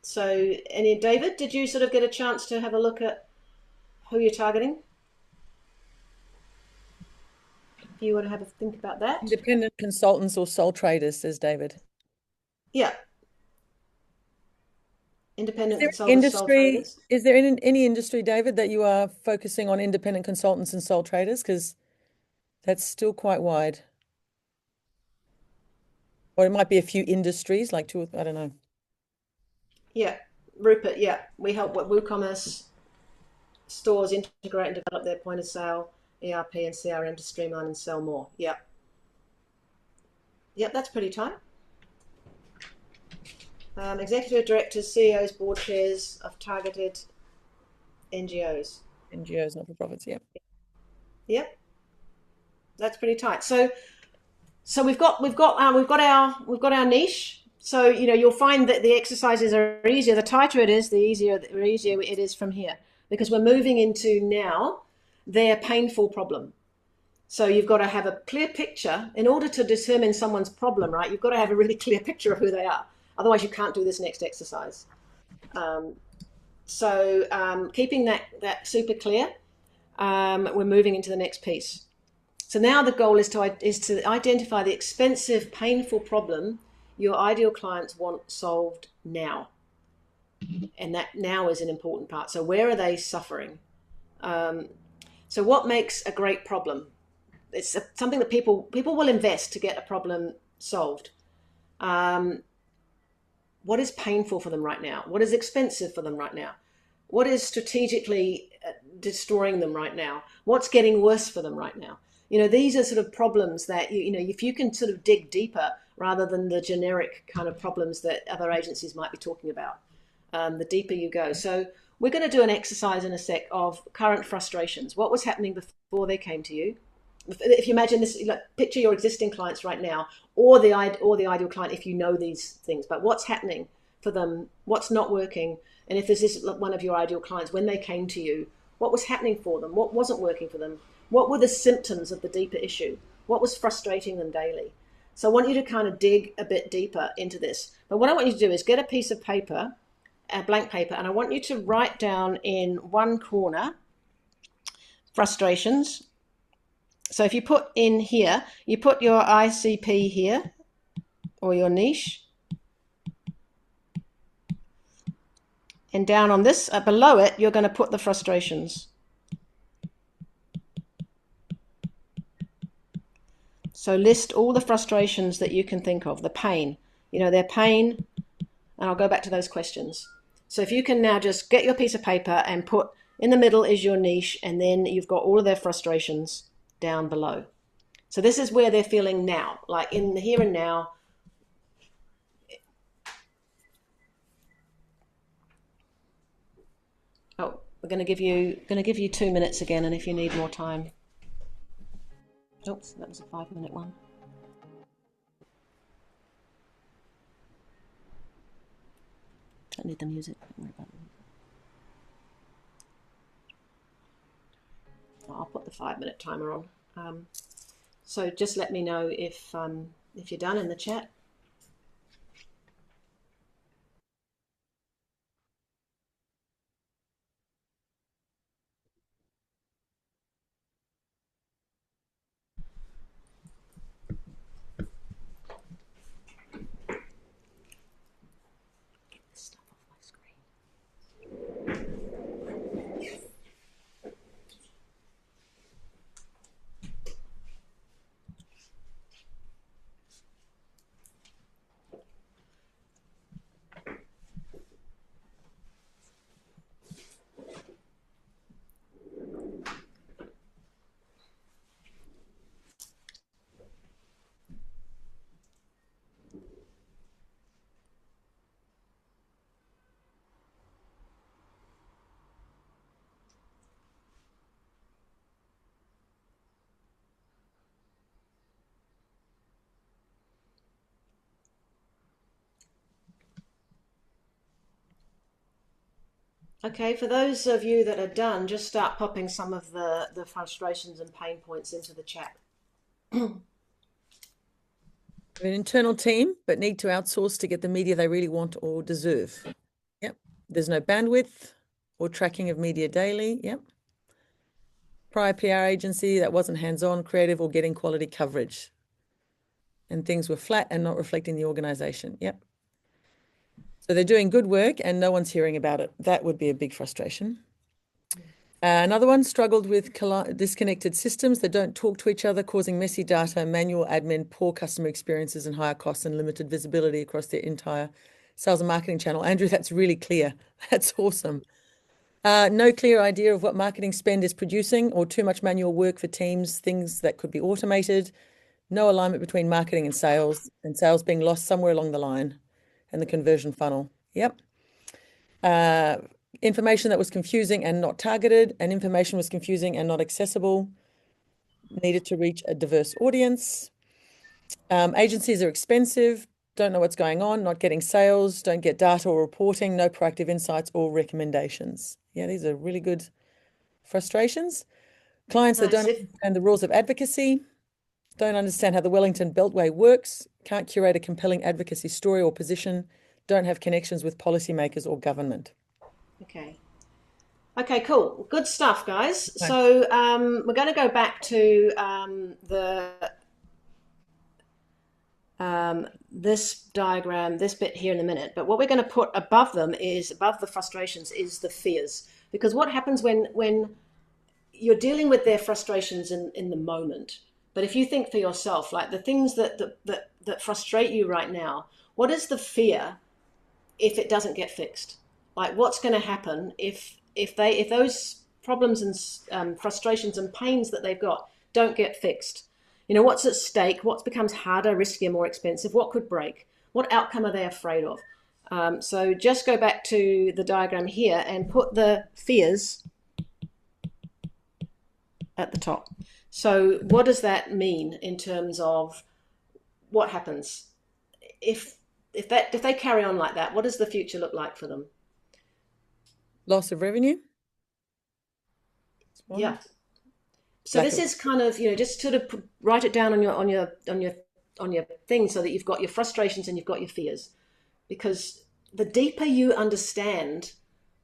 So, David, did you sort of get a chance to have a look at who you're targeting? If you want to have a think about that. Independent consultants or sole traders, says David. Yeah. Independent consultants, sole traders. Is there any industry, David, that you are focusing on independent consultants and sole traders? Because that's still quite wide. Or it might be a few industries, like two, I don't know. Yeah, Rupert, yeah. We help WooCommerce stores integrate and develop their point of sale, ERP and CRM to streamline and sell more. Yep. Yep, that's pretty tight. Executive directors, CEOs, board chairs of targeted NGOs. NGOs, not-for-profits, yep. Yep. That's pretty tight. So we've got our niche. So you'll find that the exercises are easier. The tighter it is, the easier it is from here, because we're moving into now their painful problem. So you've got to have a clear picture in order to determine someone's problem, right? You've got to have a really clear picture of who they are. Otherwise, you can't do this next exercise. Keeping that super clear, we're moving into the next piece. So now the goal is to identify the expensive, painful problem your ideal clients want solved now. And that now is an important part. So where are they suffering? So what makes a great problem? It's something that people will invest to get a problem solved. What is painful for them right now? What is expensive for them right now? What is strategically destroying them right now? What's getting worse for them right now? These are sort of problems that, if you can sort of dig deeper rather than the generic kind of problems that other agencies might be talking about, the deeper you go. So we're going to do an exercise in a sec of current frustrations. What was happening before they came to you? If you imagine this, picture your existing clients right now, or the ideal client if you know these things. But what's happening for them? What's not working? And if this is one of your ideal clients, when they came to you, what was happening for them? What wasn't working for them? What were the symptoms of the deeper issue? What was frustrating them daily? So I want you to kind of dig a bit deeper into this. But what I want you to do is get a piece of paper, a blank paper, and I want you to write down in one corner frustrations. So if you put in here, you put your ICP here, or your niche. And down on this, below it, you're going to put the frustrations. So list all the frustrations that you can think of, the pain, their pain, and I'll go back to those questions. So if you can now just get your piece of paper and put in the middle is your niche, and then you've got all of their frustrations down below. So this is where they're feeling now, like in the here and now. Oh, we're going to give you 2 minutes again, and if you need more time. Oops, that was a 5-minute one. Don't need the music. Don't worry about it. I'll 5-minute timer on. So just let me know if you're done in the chat. Okay, for those of you that are done, just start popping some of the frustrations and pain points into the chat. An internal team, but need to outsource to get the media they really want or deserve. Yep. There's no bandwidth or tracking of media daily. Yep. Prior PR agency that wasn't hands-on, creative, or getting quality coverage. And things were flat and not reflecting the organization. Yep. So they're doing good work and no one's hearing about it. That would be a big frustration. Another one struggled with disconnected systems that don't talk to each other, causing messy data, manual admin, poor customer experiences, and higher costs and limited visibility across their entire sales and marketing channel. Andrew, that's really clear. That's awesome. No clear idea of what marketing spend is producing, or too much manual work for teams, things that could be automated. No alignment between marketing and sales being lost somewhere along the line and the conversion funnel. Yep. Information that was confusing and not targeted, and information was confusing and not accessible, needed to reach a diverse audience. Agencies are expensive, don't know what's going on, not getting sales, don't get data or reporting, no proactive insights or recommendations. Yeah, these are really good frustrations. Clients that don't understand the rules of advocacy, don't understand how the Wellington Beltway works, can't curate a compelling advocacy story or position, don't have connections with policymakers or government. Okay, cool. Good stuff, guys. Okay. So we're going to go back to this diagram, this bit here in a minute. But what we're going to put above them is, above the frustrations, is the fears. Because what happens when you're dealing with their frustrations in the moment, but if you think for yourself, like the things that frustrate you right now, what is the fear if it doesn't get fixed? Like, what's going to happen if those problems and frustrations and pains that they've got don't get fixed? You know, what's at stake? What becomes harder, riskier, more expensive? What could break? What outcome are they afraid of? So just go back to the diagram here and put the fears at the top. So what does that mean in terms of what happens if they carry on like that? What does the future look like for them? Loss of revenue. Yeah. So this is kind of, you know, just sort of write it down on your thing so that you've got your frustrations and you've got your fears. Because the deeper you understand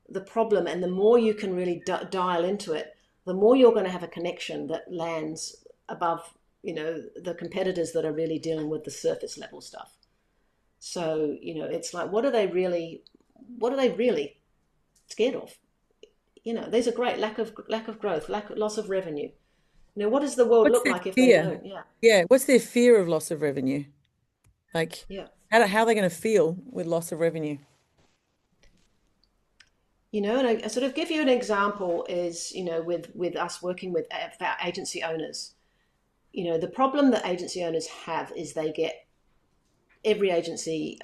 the problem and the more you can really dial into it, the more you're going to have a connection that lands above, you know, the competitors that are really dealing with the surface level stuff. So, you know, it's like, what are they really scared of? You know, there's a great lack of growth, loss of revenue. You know, what does the world look like if they don't? Yeah. What's their fear of loss of revenue? Like, yeah. How are they going to feel with loss of revenue? You know, and I sort of give you an example is, you know, with us working with our agency owners, you know, the problem that agency owners have is every agency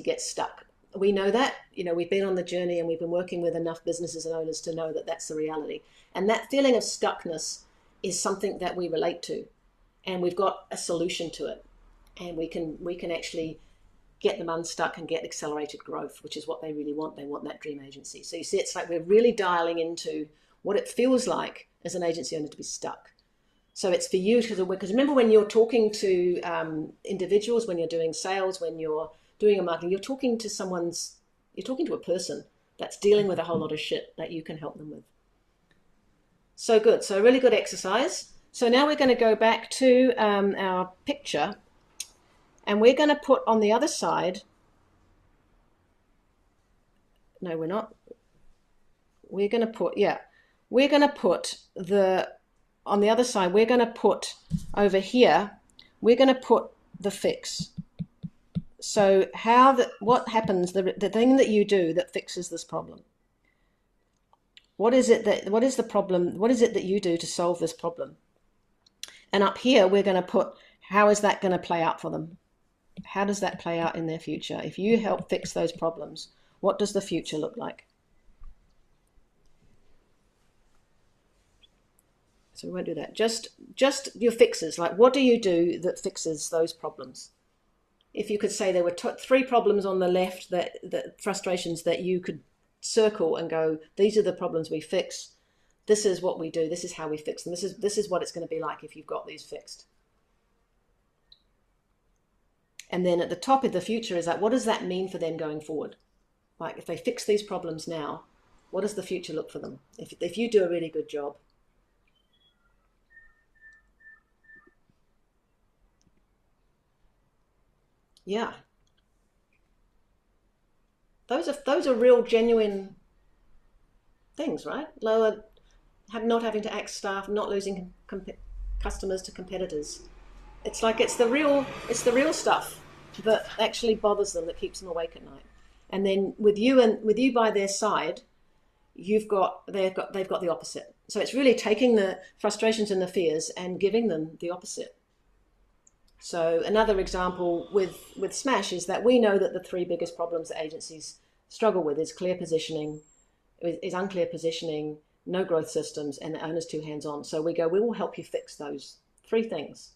gets stuck. We know that, you know, we've been on the journey and we've been working with enough businesses and owners to know that that's the reality. And that feeling of stuckness is something that we relate to, and we've got a solution to it. And we can actually get them unstuck and get accelerated growth, which is what they really want. They want that dream agency. So you see, it's like we're really dialing into what it feels like as an agency owner to be stuck. So it's for you because remember when you're talking to individuals, when you're doing sales, when you're doing a marketing, you're talking to a person that's dealing with a whole lot of shit that you can help them with. So good. So really good exercise. So now we're going to go back to our picture, and we're going to put on the other side. No, we're not. We're going to put, on the other side, we're going to put over here, we're going to put the fix. So what happens, the thing that you do that fixes this problem? What is the problem? What is it that you do to solve this problem? And up here, we're going to put, how is that going to play out for them? How does that play out in their future? If you help fix those problems, what does the future look like? So we won't do that. Just your fixes. Like, what do you do that fixes those problems? If you could say there were 3 problems on the left, that frustrations that you could circle and go, these are the problems we fix. This is what we do. This is how we fix them. This is what it's going to be like if you've got these fixed. And then at the top of the future is like, what does that mean for them going forward? Like, if they fix these problems now, what does the future look for them? If you do a really good job. Yeah. Those are real genuine things, right? Not having to axe staff, not losing customers to competitors. It's like it's the real stuff that actually bothers them, that keeps them awake at night. And then with you by their side, they've got the opposite. So it's really taking the frustrations and the fears and giving them the opposite. So another example with Smash is that we know that the 3 biggest problems that agencies struggle with is unclear positioning, no growth systems, and the owner's too hands-on. So we will help you fix those 3 things.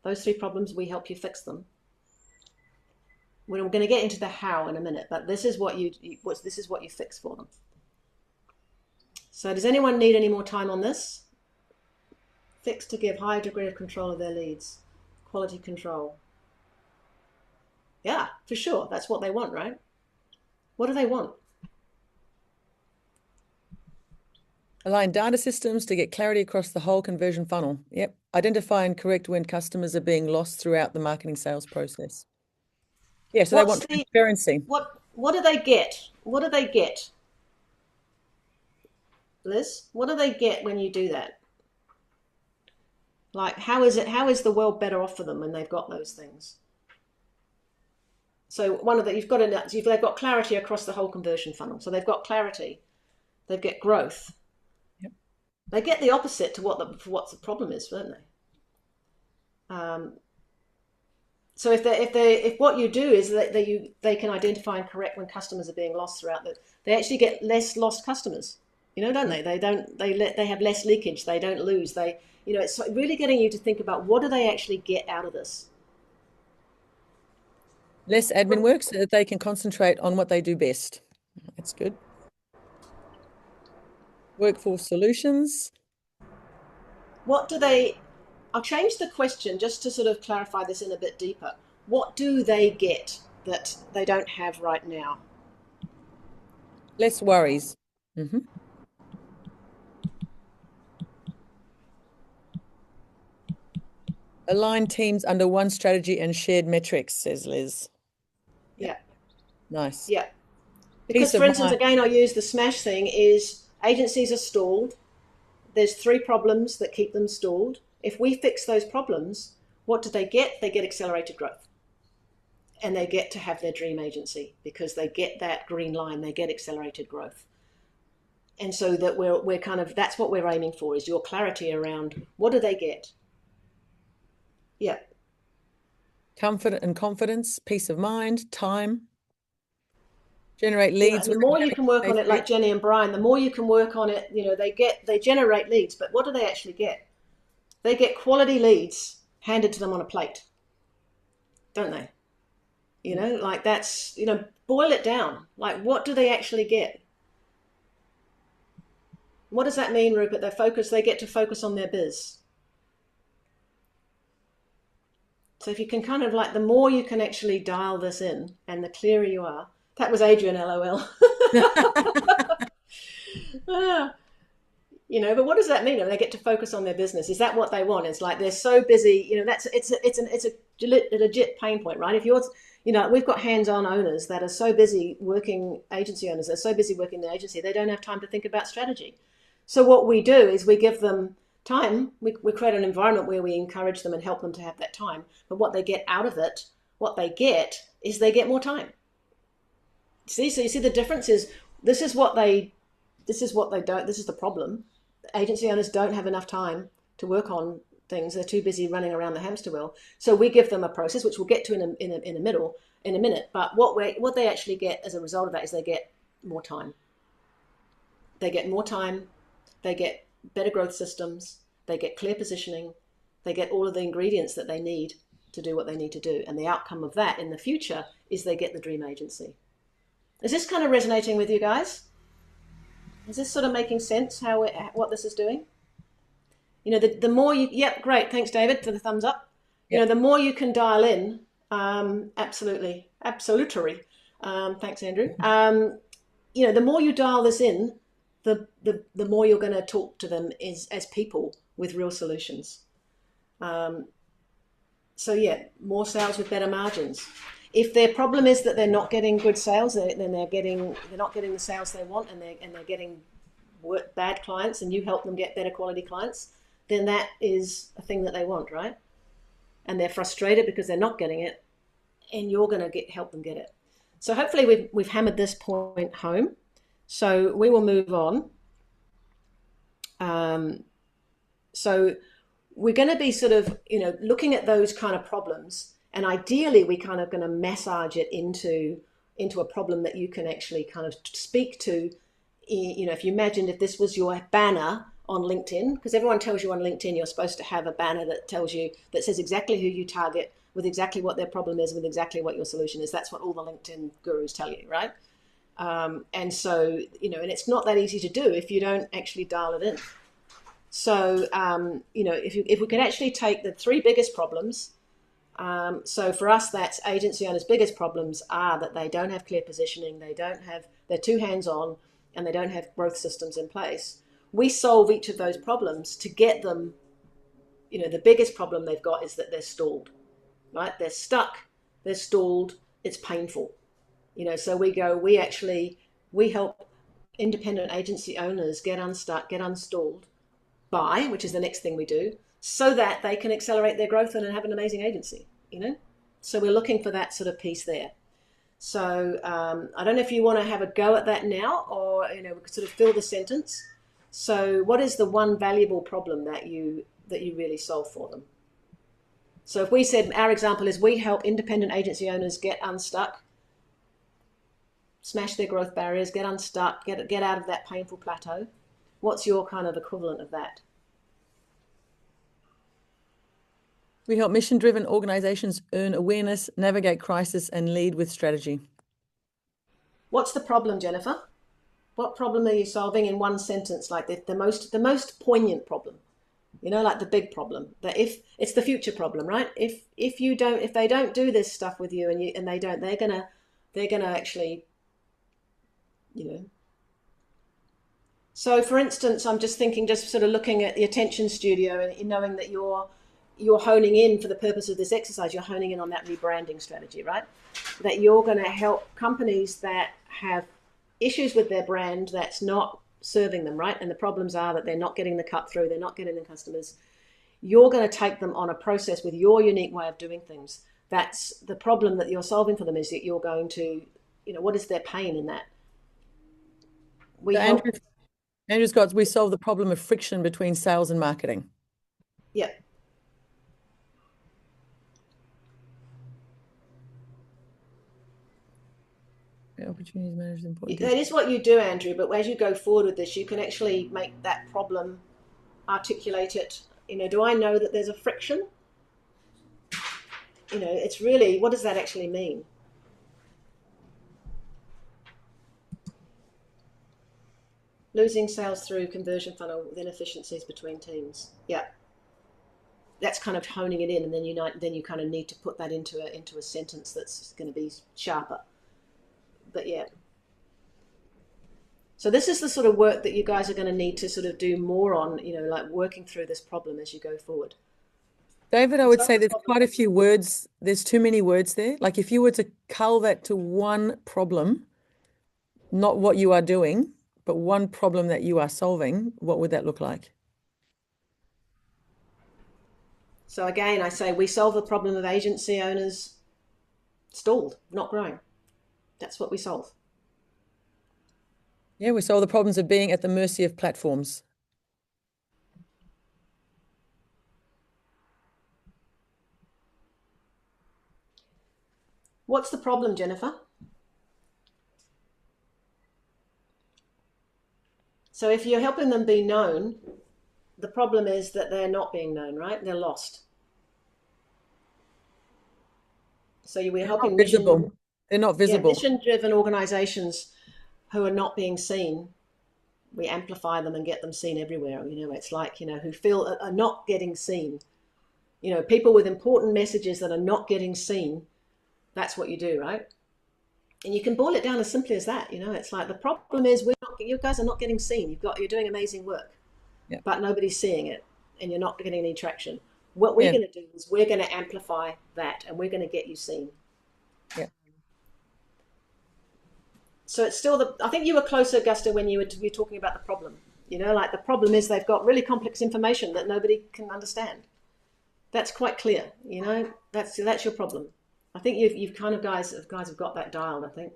Those 3 problems, we help you fix them. We're going to get into the how in a minute, but this is what you fix for them. So does anyone need any more time on this? Fix to give high degree of control of their leads. Quality control. Yeah, for sure. That's what they want, right? What do they want? Align data systems to get clarity across the whole conversion funnel. Yep. Identify and correct when customers are being lost throughout the marketing sales process. Yeah, so they want transparency. What do they get? What do they get? Liz, what do they get when you do that? Like, how is the world better off for them when they've got those things? So they've got clarity across the whole conversion funnel. So they've got clarity, they get growth. Yep. They get the opposite to what the problem is, don't they? So if what you do is that they can identify and correct when customers are being lost throughout they actually get less lost customers. Don't they? They have less leakage. They don't lose. It's really getting you to think about what do they actually get out of this. Less admin work so that they can concentrate on what they do best. That's good. Workforce solutions. I'll change the question just to sort of clarify this in a bit deeper. What do they get that they don't have right now? Less worries. Mm-hmm. Align teams under one strategy and shared metrics, says Liz. Yeah. Nice. Yeah. Because, for instance, again, I'll use the Smash thing is agencies are stalled. There's 3 problems that keep them stalled. If we fix those problems, what do they get? They get accelerated growth. And they get to have their dream agency because they get that green line, they get accelerated growth. And so that we're kind of, that's what we're aiming for, is your clarity around what do they get? Yeah. Comfort and confidence, peace of mind, time. Generate leads. The more you can work on it, like Jenny and Brian, the more you can work on it, they generate leads, but what do they actually get? They get quality leads handed to them on a plate, don't they? Like that's, boil it down. Like, what do they actually get? What does that mean, Rupert? They get to focus on their biz. So if you can kind of like, the more you can actually dial this in and the clearer you are. That was Adrian, LOL. But what does that mean? They get to focus on their business. Is that what they want? It's like they're so busy. It's a legit pain point, right? If you're, we've got hands-on owners that are so busy working, agency owners, they're so busy working the agency, they don't have time to think about strategy. So what we do is we give them time. We create an environment where we encourage them and help them to have that time. But what they get out of it, is they get more time. See, so you see the difference is this is what they don't. This is the problem. Agency owners don't have enough time to work on things. They're too busy running around the hamster wheel. So we give them a process, which we'll get to in a minute. But what they actually get as a result of that is they get more time. They get more time. They get better growth systems. They get clear positioning. They get all of the ingredients that they need to do what they need to do. And the outcome of that in the future is they get the dream agency. Is this kind of resonating with you guys? Is this sort of making sense what this is doing? The more you, yep, great. Thanks, David, for the thumbs up. Yep. The more you can dial in, absolutely. Thanks, Andrew. The more you dial this in, the more you're going to talk to them as people with real solutions. More sales with better margins. If their problem is that they're not getting good sales, then they're not getting the sales they want, and they're getting bad clients, and you help them get better quality clients, then that is a thing that they want, right? And they're frustrated because they're not getting it, and you're going to help them get it. So hopefully we've hammered this point home. So we will move on. So we're going to be sort of looking at those kind of problems. And ideally, we kind of going to massage it into a problem that you can actually kind of speak to. If you imagined if this was your banner on LinkedIn, because everyone tells you on LinkedIn you're supposed to have a banner that says exactly who you target, with exactly what their problem is, with exactly what your solution is. That's what all the LinkedIn gurus tell you, right? And so, and it's not that easy to do if you don't actually dial it in. So, if we could actually take the three biggest problems. So for us, that's agency owners' biggest problems are that they don't have clear positioning, they're too hands-on, and they don't have growth systems in place. We solve each of those problems to get them, the biggest problem they've got is that they're stalled, right? They're stuck, they're stalled, it's painful. So we help independent agency owners get unstuck, get unstalled which is the next thing we do, so that they can accelerate their growth and have an amazing agency, So we're looking for that sort of piece there. So I don't know if you want to have a go at that now, or we could sort of fill the sentence. So what is the one valuable problem that you really solve for them? So if we said our example is we help independent agency owners get unstuck, smash their growth barriers, get unstuck, get out of that painful plateau. What's your kind of equivalent of that? We help mission-driven organizations earn awareness, navigate crisis, and lead with strategy. What's the problem, Jennifer? What problem are you solving in one sentence? Like the most poignant problem, like the big problem. That if it's the future problem, right? If they don't do this stuff with you and they don't, they're gonna actually, So for instance, I'm just thinking, just sort of looking at the attention studio and knowing that you're honing in for the purpose of this exercise, you're honing in on that rebranding strategy, right? That you're going to help companies that have issues with their brand that's not serving them, right? And the problems are that they're not getting the cut through, they're not getting the customers. You're going to take them on a process with your unique way of doing things. That's the problem that you're solving for them, is that you're going to, what is their pain in that? Andrew Scott, we solve the problem of friction between sales and marketing. Yeah. Opportunities managed important. That is what you do, Andrew, but as you go forward with this, you can actually make that problem, articulate it. Do I know that there's a friction? It's really, what does that actually mean? Losing sales through conversion funnel with inefficiencies between teams. Yeah. That's kind of honing it in, and then you kind of need to put that into a sentence that's going to be sharper. But yeah. So this is the sort of work that you guys are going to need to sort of do more on, like working through this problem as you go forward. David, I would say there's quite a few words. There's too many words there. Like if you were to cull that to one problem, not what you are doing, but one problem that you are solving, what would that look like? So again, I say we solve the problem of agency owners stalled, not growing. That's what we solve. Yeah, we solve the problems of being at the mercy of platforms. What's the problem, Jennifer? So if you're helping them be known, the problem is that they're not being known, right? They're lost. So we're helping visible. They're not visible. Mission-driven organizations who are not being seen. We amplify them and get them seen everywhere. It's like, who feel are not getting seen. People with important messages that are not getting seen. That's what you do, right? And you can boil it down as simply as that. It's like the problem is you guys are not getting seen. You're doing amazing work, but nobody's seeing it, and you're not getting any traction. What we're going to do is we're going to amplify that, and we're going to get you seen. Yeah. So it's still I think you were closer, Gusta, when you were talking about the problem. Like the problem is they've got really complex information that nobody can understand. That's quite clear. That's your problem. I think you've kind of guys have got that dialed, I think.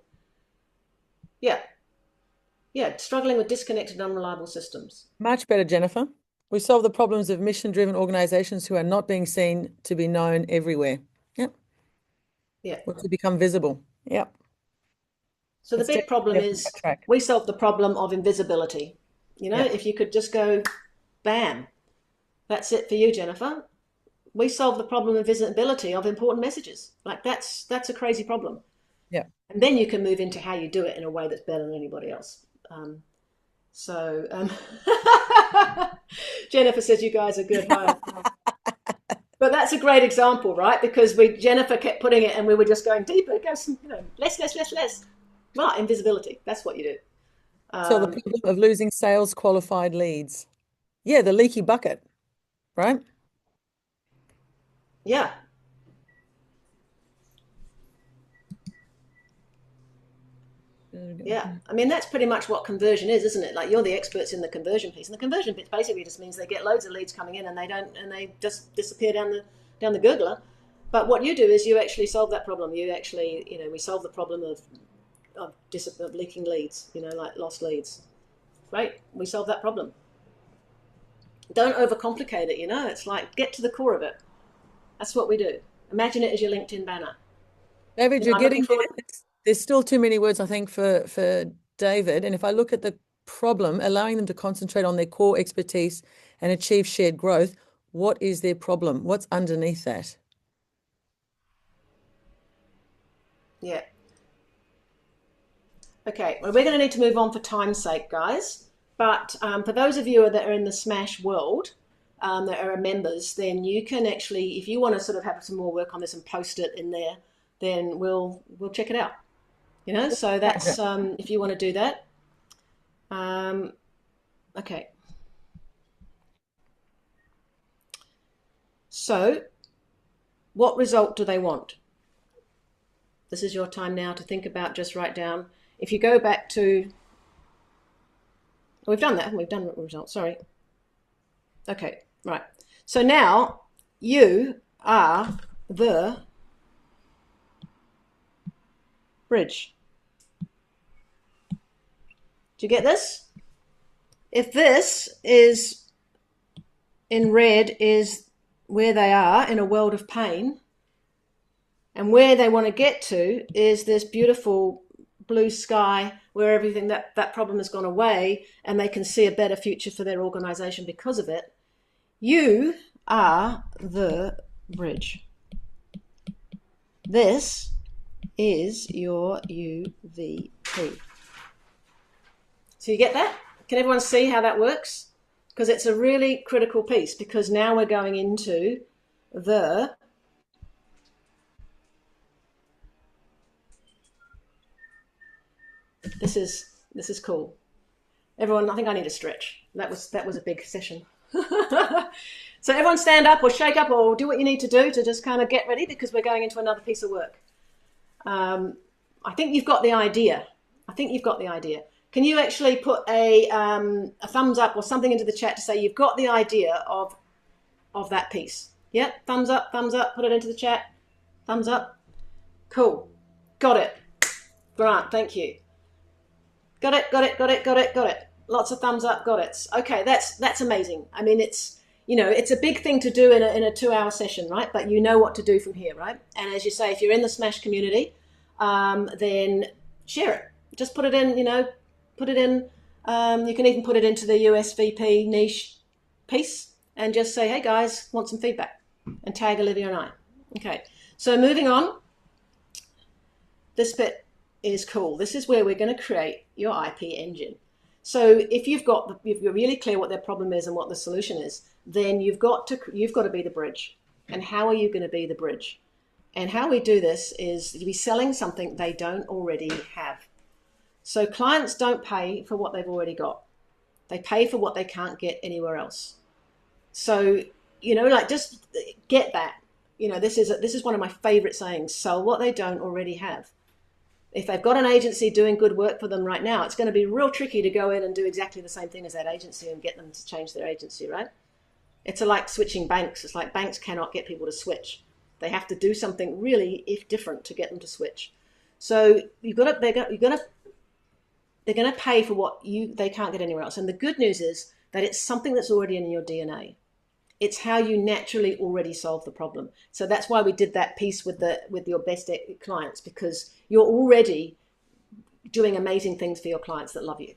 Yeah, struggling with disconnected, unreliable systems. Much better, Jennifer. We solve the problems of mission-driven organizations who are not being seen to be known everywhere. Yep. Yeah. Or to become visible. Yep. So the big problem is we solve the problem of invisibility. If you could just go, bam, that's it for you, Jennifer. We solve the problem of visibility of important messages. Like that's a crazy problem. Yeah. And then you can move into how you do it in a way that's better than anybody else. Jennifer says you guys are good. But that's a great example, right? Because Jennifer kept putting it and we were just going deeper, less. Right, invisibility. That's what you do. So the problem of losing sales qualified leads. Yeah, the leaky bucket, right? Yeah. Yeah. I mean, that's pretty much what conversion is, isn't it? Like you're the experts in the conversion piece. And the conversion piece basically just means they get loads of leads coming in and they just disappear down the Googler. But what you do is you actually solve that problem. You actually, we solve the problem of leaking leads, like lost leads. Right? We solve that problem. Don't overcomplicate it, It's like get to the core of it. That's what we do. Imagine it as your LinkedIn banner. David, you're getting there's still too many words, I think, for David. And if I look at the problem, allowing them to concentrate on their core expertise and achieve shared growth, what is their problem? What's underneath that? Yeah. Okay, well, we're going to need to move on for time's sake, guys. But for those of you that are in the Smash world, that are members, then you can actually, if you want to sort of have some more work on this and post it in there, then we'll check it out. So that's if you want to do that. Okay. So what result do they want? This is your time now to think about, just write down. If you go back to, we've done that, haven't we? We've done the result, sorry. Okay, right. So now you are the bridge. Do you get this? If this is in red is where they are in a world of pain, and where they want to get to is this beautiful blue sky where everything that problem has gone away and they can see a better future for their organization because of it. You are the bridge. This is your UVP. So you get that? Can everyone see how that works? Because it's a really critical piece, because now we're going into the this is cool. Everyone, I think I need a stretch. That was a big session. So everyone stand up or shake up or do what you need to do to just kind of get ready, because we're going into another piece of work. I think you've got the idea. Can you actually put a thumbs up or something into the chat to say you've got the idea of that piece? Yeah, thumbs up, put it into the chat. Thumbs up. Cool. Got it. Grant, thank you. Got it. Lots of thumbs up, got it. Okay, that's amazing. I mean, it's a big thing to do in a 2-hour session, right? But you know what to do from here, right? And as you say, if you're in the Smash community, then share it. Just put it in, put it in. You can even put it into the USVP niche piece and just say, hey guys, want some feedback, and tag Olivia and I. Okay, so moving on. This bit is cool. This is where we're going to create your IP engine. So if you're really clear what their problem is and what the solution is, then you've got to be the bridge. And how are you going to be the bridge? And how we do this is to be selling something they don't already have. So clients don't pay for what they've already got. They pay for what they can't get anywhere else. So, just get that. This is one of my favorite sayings: sell what they don't already have. If they've got an agency doing good work for them right now, it's going to be real tricky to go in and do exactly the same thing as that agency and get them to change their agency, right? It's like switching banks. It's like banks cannot get people to switch. They have to do something really different to get them to switch. So they're going to pay for what they can't get anywhere else. And the good news is that it's something that's already in your DNA. It's how you naturally already solve the problem. So that's why we did that piece with your best clients, because you're already doing amazing things for your clients that love you.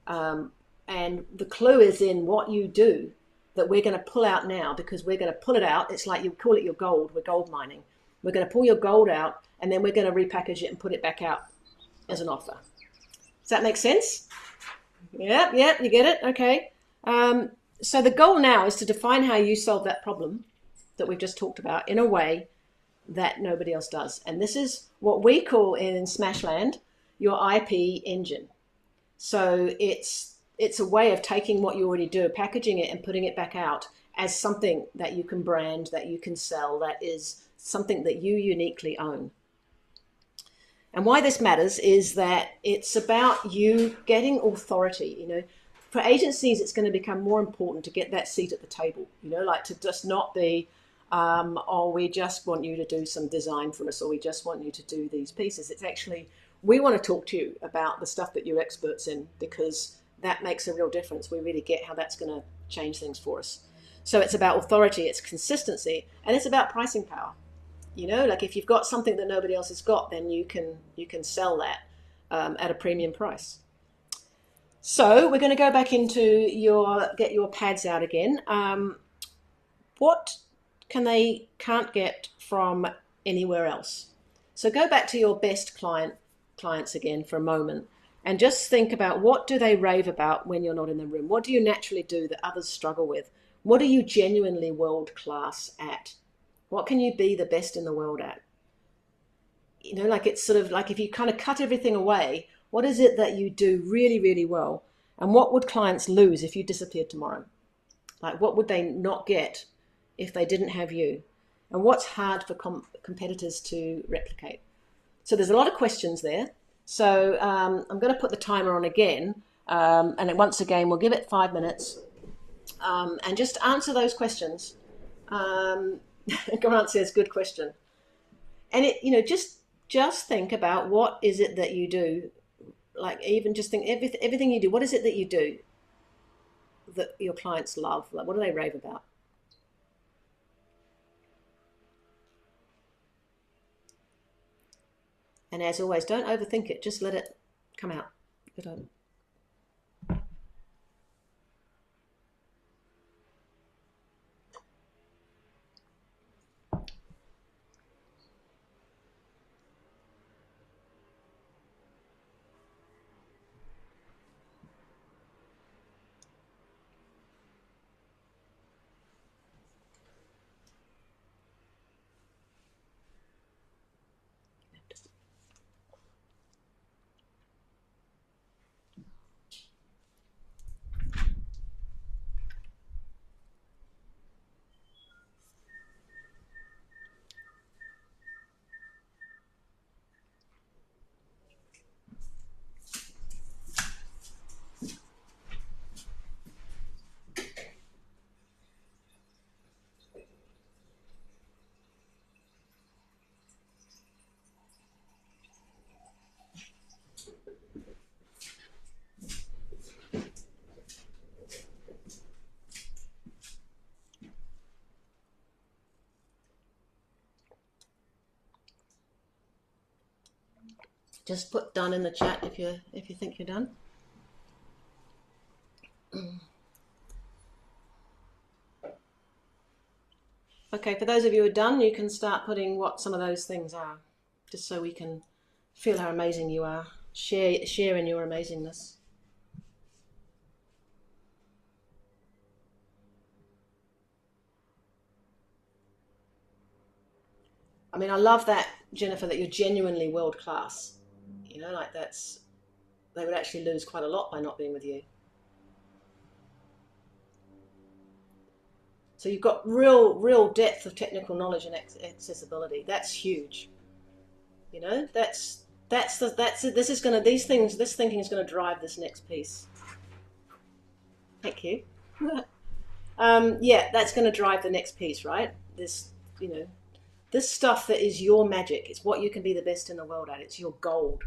And the clue is in what you do that we're going to pull out now, because we're going to pull it out. It's like you call it your gold. We're gold mining. We're going to pull your gold out, and then we're going to repackage it and put it back out as an offer. Does that make sense? Yeah, you get it? Okay. So the goal now is to define how you solve that problem that we've just talked about in a way that nobody else does. And this is what we call in Smashland your IP engine. So it's a way of taking what you already do, packaging it and putting it back out as something that you can brand, that you can sell, that is something that you uniquely own. And why this matters is that it's about you getting authority. For agencies, it's going to become more important to get that seat at the table, like to just not be, we just want you to do some design for us, or we just want you to do these pieces. It's actually, we want to talk to you about the stuff that you're experts in, because that makes a real difference. We really get how that's going to change things for us. So it's about authority, it's consistency, and it's about pricing power. Like if you've got something that nobody else has got, then you can sell that at a premium price. So we're going to go back into get your pads out again. What can't get from anywhere else? So go back to your best clients again for a moment, and just think about, what do they rave about when you're not in the room? What do you naturally do that others struggle with? What are you genuinely world class at? What can you be the best in the world at? Like it's sort of like, if you kind of cut everything away, what is it that you do really, really well? And what would clients lose if you disappeared tomorrow? Like, what would they not get if they didn't have you? And what's hard for competitors to replicate? So there's a lot of questions there. So I'm going to put the timer on again. And once again, we'll give it 5 minutes. And just answer those questions. Grant says, good question. And just think about, what is it that you do? Like, even just think everything you do, what is it that you do that your clients love? Like, what do they rave about? And as always, don't overthink it. Just let it come out. Good on. Just put done in the chat if you think you're done. Okay, for those of you who are done, you can start putting what some of those things are, just so we can feel how amazing you are. Share in your amazingness. I mean, I love that, Jennifer, that you're genuinely world class. You know, like they would actually lose quite a lot by not being with you. So you've got real depth of technical knowledge and accessibility. That's huge. You know, this thinking is gonna drive this next piece. Thank you. Yeah, that's gonna drive the next piece, right? This stuff that is your magic. It's what you can be the best in the world at. It's your gold.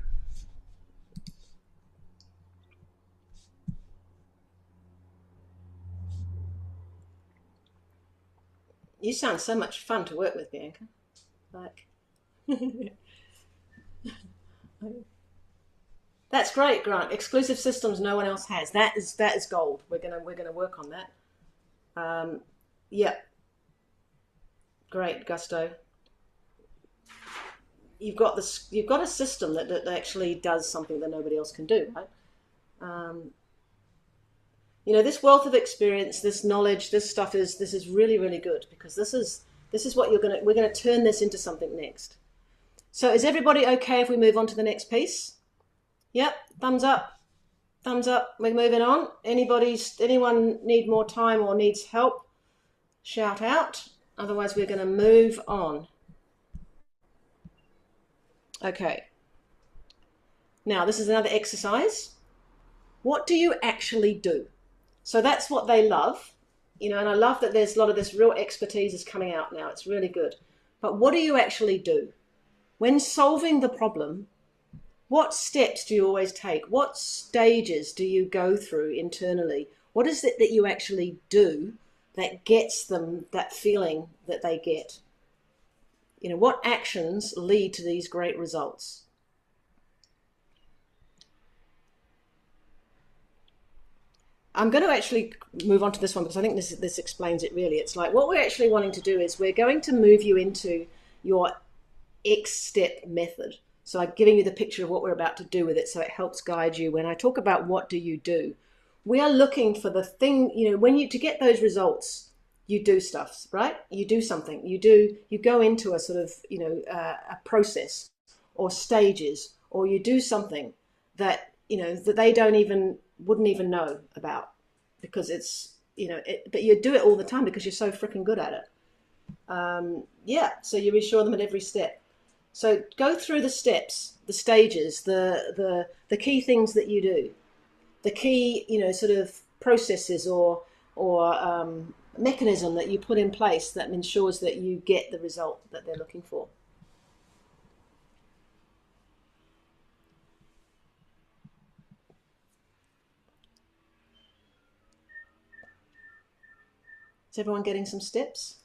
You sound so much fun to work with, Bianca. Like, that's great, Grant. Exclusive systems no one else has. That is gold. We're gonna work on that. Yeah. Great, Gusto. You've got a system that actually does something that nobody else can do, right? You know, this wealth of experience, this knowledge, this is really, really good, because this is what we're gonna turn this into something next. So is everybody okay if we move on to the next piece? Yep, thumbs up. Thumbs up. We're moving on. Anyone need more time or needs help? Shout out. Otherwise, we're going to move on. Okay. Now, this is another exercise. What do you actually do? So that's what they love, you know, and I love that there's a lot of this real expertise is coming out now. It's really good. But what do you actually do? When solving the problem, what steps do you always take? What stages do you go through internally? What is it that you actually do that gets them that feeling that they get? You know, what actions lead to these great results? I'm going to actually move on to this one because I think this explains it really. It's like what we're actually wanting to do is we're going to move you into your X-step method. So I'm giving you the picture of what we're about to do with it, so it helps guide you. When I talk about what do you do, we are looking for the thing, you know, to get those results, you do stuff, right? You do something. You go into a sort of, you know, a process or stages, or you do something that, you know, that they wouldn't even know about, because it's, you know, but you do it all the time because you're so freaking good at it. Yeah, so you reassure them at every step. So go through the steps, the stages, the key things that you do, the key, you know, sort of processes or mechanism that you put in place that ensures that you get the result that they're looking for. Is everyone getting some steps?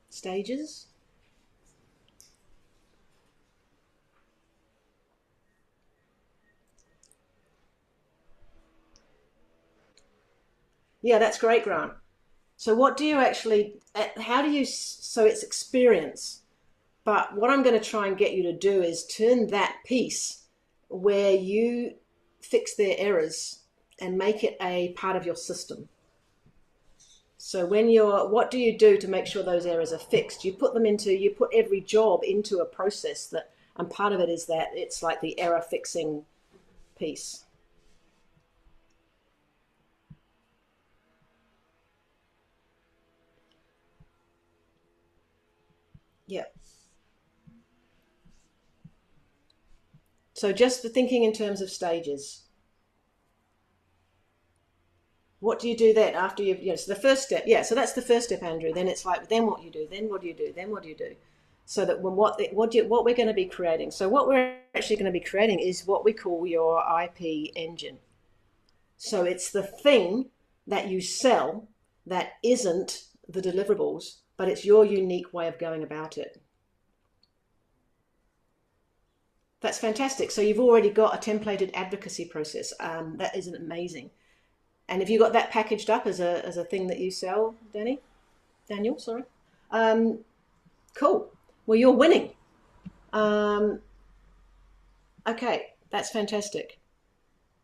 Stages? Yeah, that's great, Grant. So what do you actually, so it's experience. But what I'm going to try and get you to do is turn that piece where you fix their errors and make it a part of your system. So what do you do to make sure those errors are fixed? You put every job into a process and part of it is that it's like the error fixing piece. Yeah. So just thinking in terms of stages. What do you do then after so the first step, yeah, so that's the first step, Andrew. Then it's like, then what you do, then what do you do, then what do you do? So that what we're going to be creating. So what we're actually going to be creating is what we call your IP engine. So it's the thing that you sell that isn't the deliverables, but it's your unique way of going about it. That's fantastic. So you've already got a templated advocacy process. That is amazing. And have you got that packaged up as a thing that you sell, Daniel, sorry. Cool. Well, you're winning. Okay, that's fantastic.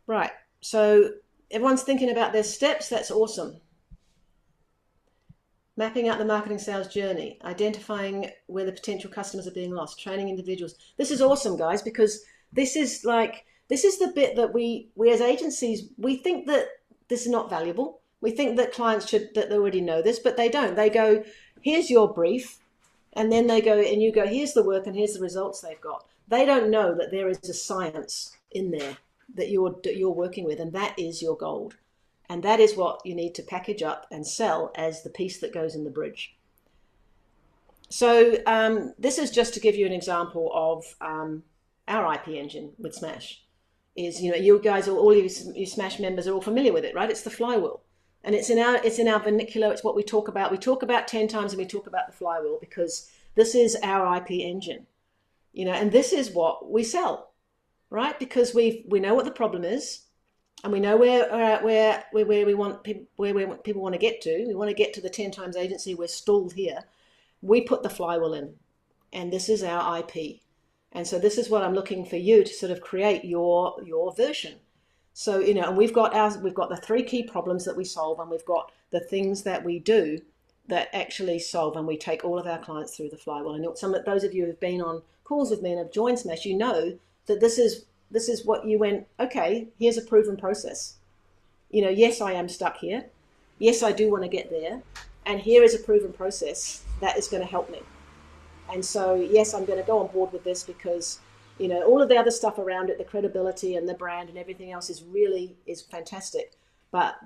Right. So everyone's thinking about their steps. That's awesome. Mapping out the marketing sales journey, identifying where the potential customers are being lost, training individuals. This is awesome, guys, because this is the bit that we as agencies, we think that this is not valuable. We think that clients that they already know this, but they don't. They go, here's your brief, and then they go, and you go, here's the work and here's the results they've got. They don't know that there is a science in there that you're working with, and that is your gold. And that is what you need to package up and sell as the piece that goes in the bridge. So this is just to give you an example of our IP engine with Smash. Is, you guys, all you Smash members are all familiar with it, right? It's the flywheel. And it's in our vernacular. It's what we talk about. We talk about 10 times and we talk about the flywheel because this is our IP engine, and this is what we sell, right? Because we know what the problem is, and we know where we want people want to get to. We want to get to the 10 times agency. We're stalled here. We put the flywheel in, and this is our IP. And so this is what I'm looking for you to sort of create your version. So, and we've got the 3 key problems that we solve, and we've got the things that we do that actually solve, and we take all of our clients through the flywheel. And some of those of you who've been on calls with me and have joined Smash, you know that this is what you went, okay, here's a proven process. Yes, I am stuck here. Yes, I do want to get there. And here is a proven process that is going to help me. And so, yes, I'm going to go on board with this because, all of the other stuff around it, the credibility and the brand and everything else is fantastic. But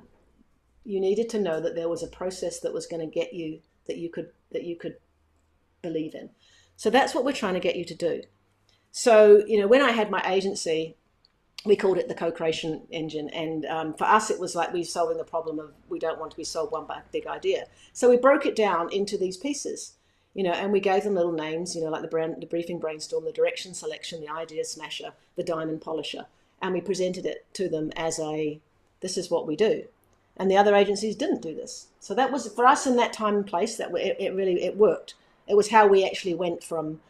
you needed to know that there was a process that was going to get you that you could believe in. So that's what we're trying to get you to do. So, when I had my agency, we called it the co-creation engine. And for us, it was like we're solving the problem of we don't want to be sold one big idea. So we broke it down into these pieces, and we gave them little names, like the briefing brainstorm, the direction selection, the idea smasher, the diamond polisher. And we presented it to them as this is what we do. And the other agencies didn't do this. So that was, for us in that time and place, that it worked. It was how we actually went from,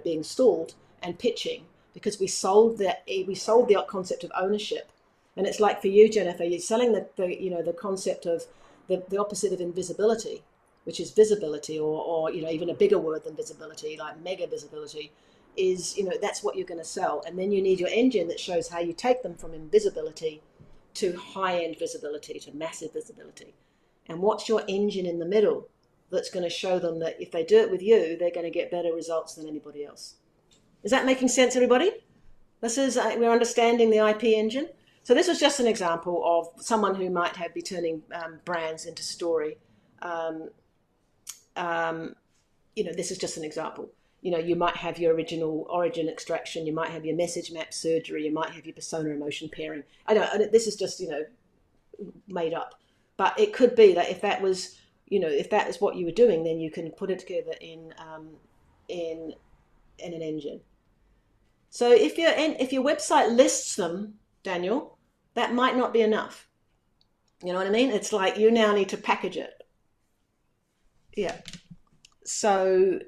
being stalled and pitching, because we sold the concept of ownership. And it's like for you, Jennifer, you're selling the concept of the opposite of invisibility, which is visibility, or even a bigger word than visibility, like mega visibility, is, that's what you're going to sell. And then you need your engine that shows how you take them from invisibility to high-end visibility, to massive visibility. And what's your engine in the middle that's going to show them that if they do it with you, they're going to get better results than anybody else. Is that making sense, everybody? We're understanding the IP engine. So this was just an example of someone who might be turning brands into story. This is just an example. You might have your original origin extraction, you might have your message map surgery, you might have your persona emotion pairing. This is just, made up. But it could be that if that was what you were doing, then you can put it together in an engine. So if your website lists them, Daniel, that might not be enough. You know what I mean? It's like you now need to package it. Yeah. So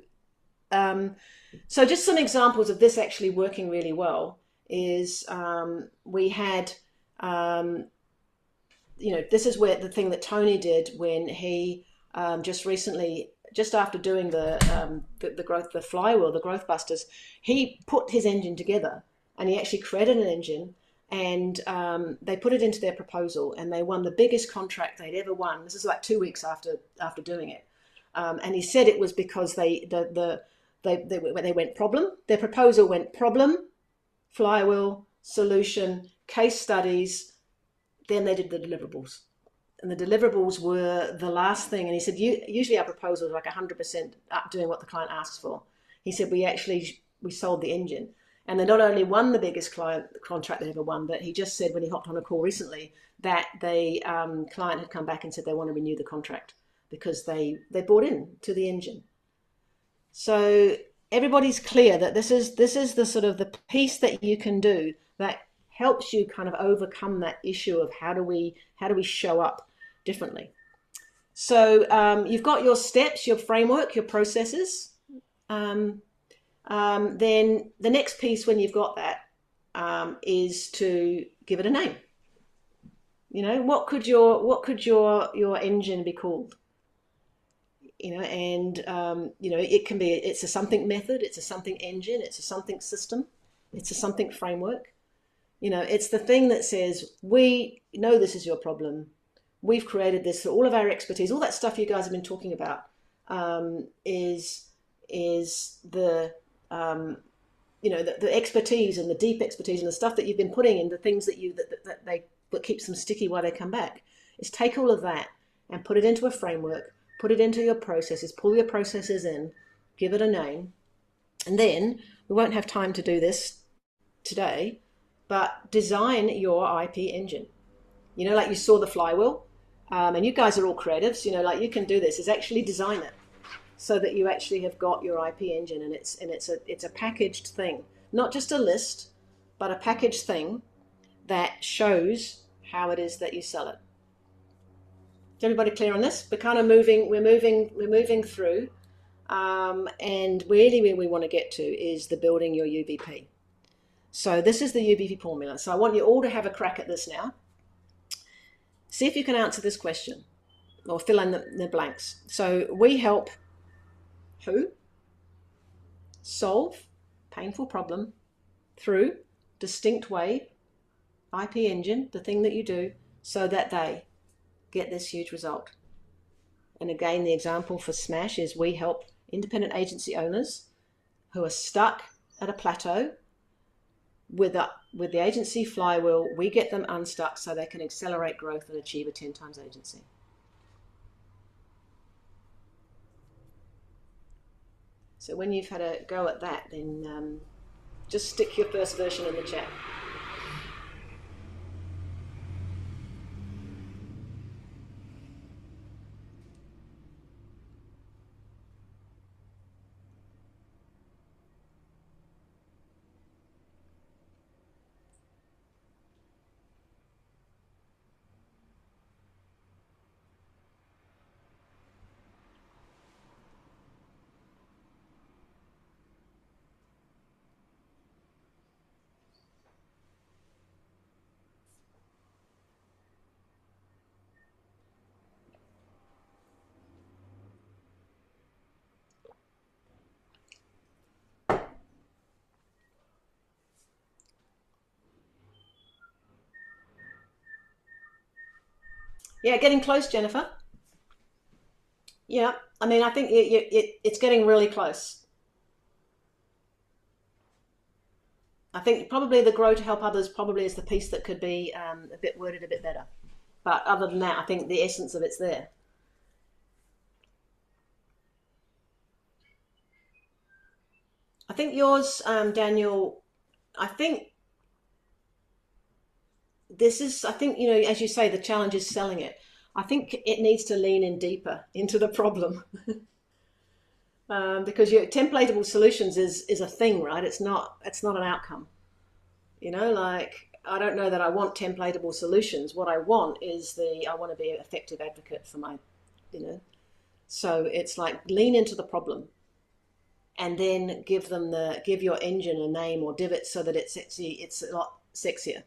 just some examples of this actually working really well is we had, this is where the thing that Tony did when he just recently, just after doing the growth, the flywheel, the growth busters, he put his engine together and he actually created an engine, and they put it into their proposal, and they won the biggest contract they'd ever won. This is like 2 weeks after doing it. And he said it was because they went problem. Their proposal went problem, flywheel, solution, case studies. Then they did the deliverables. And the deliverables were the last thing. And he said, usually our proposal is like 100% up doing what the client asks for. He said, we sold the engine. And they not only won the biggest contract they ever won, but he just said when he hopped on a call recently that the client had come back and said they want to renew the contract because they bought in to the engine. So, everybody's clear that this is the sort of the piece that you can do that helps you kind of overcome that issue of how do we show up differently. So you've got your steps, your framework, your processes. Then the next piece, when you've got that, is to give it a name. You know, what could your engine be called? You know, and you know, it's a something method, it's a something engine, it's a something system, it's a something framework. You know, it's the thing that says, we know this is your problem. We've created this, all of our expertise, all that stuff you guys have been talking about, is the you know, the expertise and the deep expertise and the stuff that you've been putting in, the things that keeps them sticky while they come back. Is take all of that and put it into a framework, put it into your processes, pull your processes in, give it a name, and then we won't have time to do this today, but design your IP engine. You know, like you saw the flywheel, and you guys are all creatives, you know, like you can do this, is actually design it so that you actually have got your IP engine, and it's a packaged thing, not just a list, but a packaged thing that shows how it is that you sell it. Is everybody clear on this? We're moving through, and really where we want to get to is the building your UVP. So this is the UVP formula. So I want you all to have a crack at this now. See if you can answer this question or fill in the blanks. So we help who solve painful problem through distinct way, IP engine, the thing that you do, so that they get this huge result. And again, the example for Smash is we help independent agency owners who are stuck at a plateau with the agency flywheel. We get them unstuck so they can accelerate growth and achieve a 10 times agency. So when you've had a go at that, then just stick your first version in the chat. Yeah, getting close, Jennifer. Yeah, I mean, I think it's getting really close. I think probably the grow to help others probably is the piece that could be a bit worded a bit better. But other than that, I think the essence of it's there. I think yours, Daniel, I think you know, as you say, the challenge is selling it. I think it needs to lean in deeper into the problem. Because your templatable solutions is a thing, right? It's not an outcome. You know, like, I don't know that I want templatable solutions. What I want is I want to be an effective advocate for my, you know. So it's like lean into the problem and then give your engine a name or divot so that it's a lot sexier.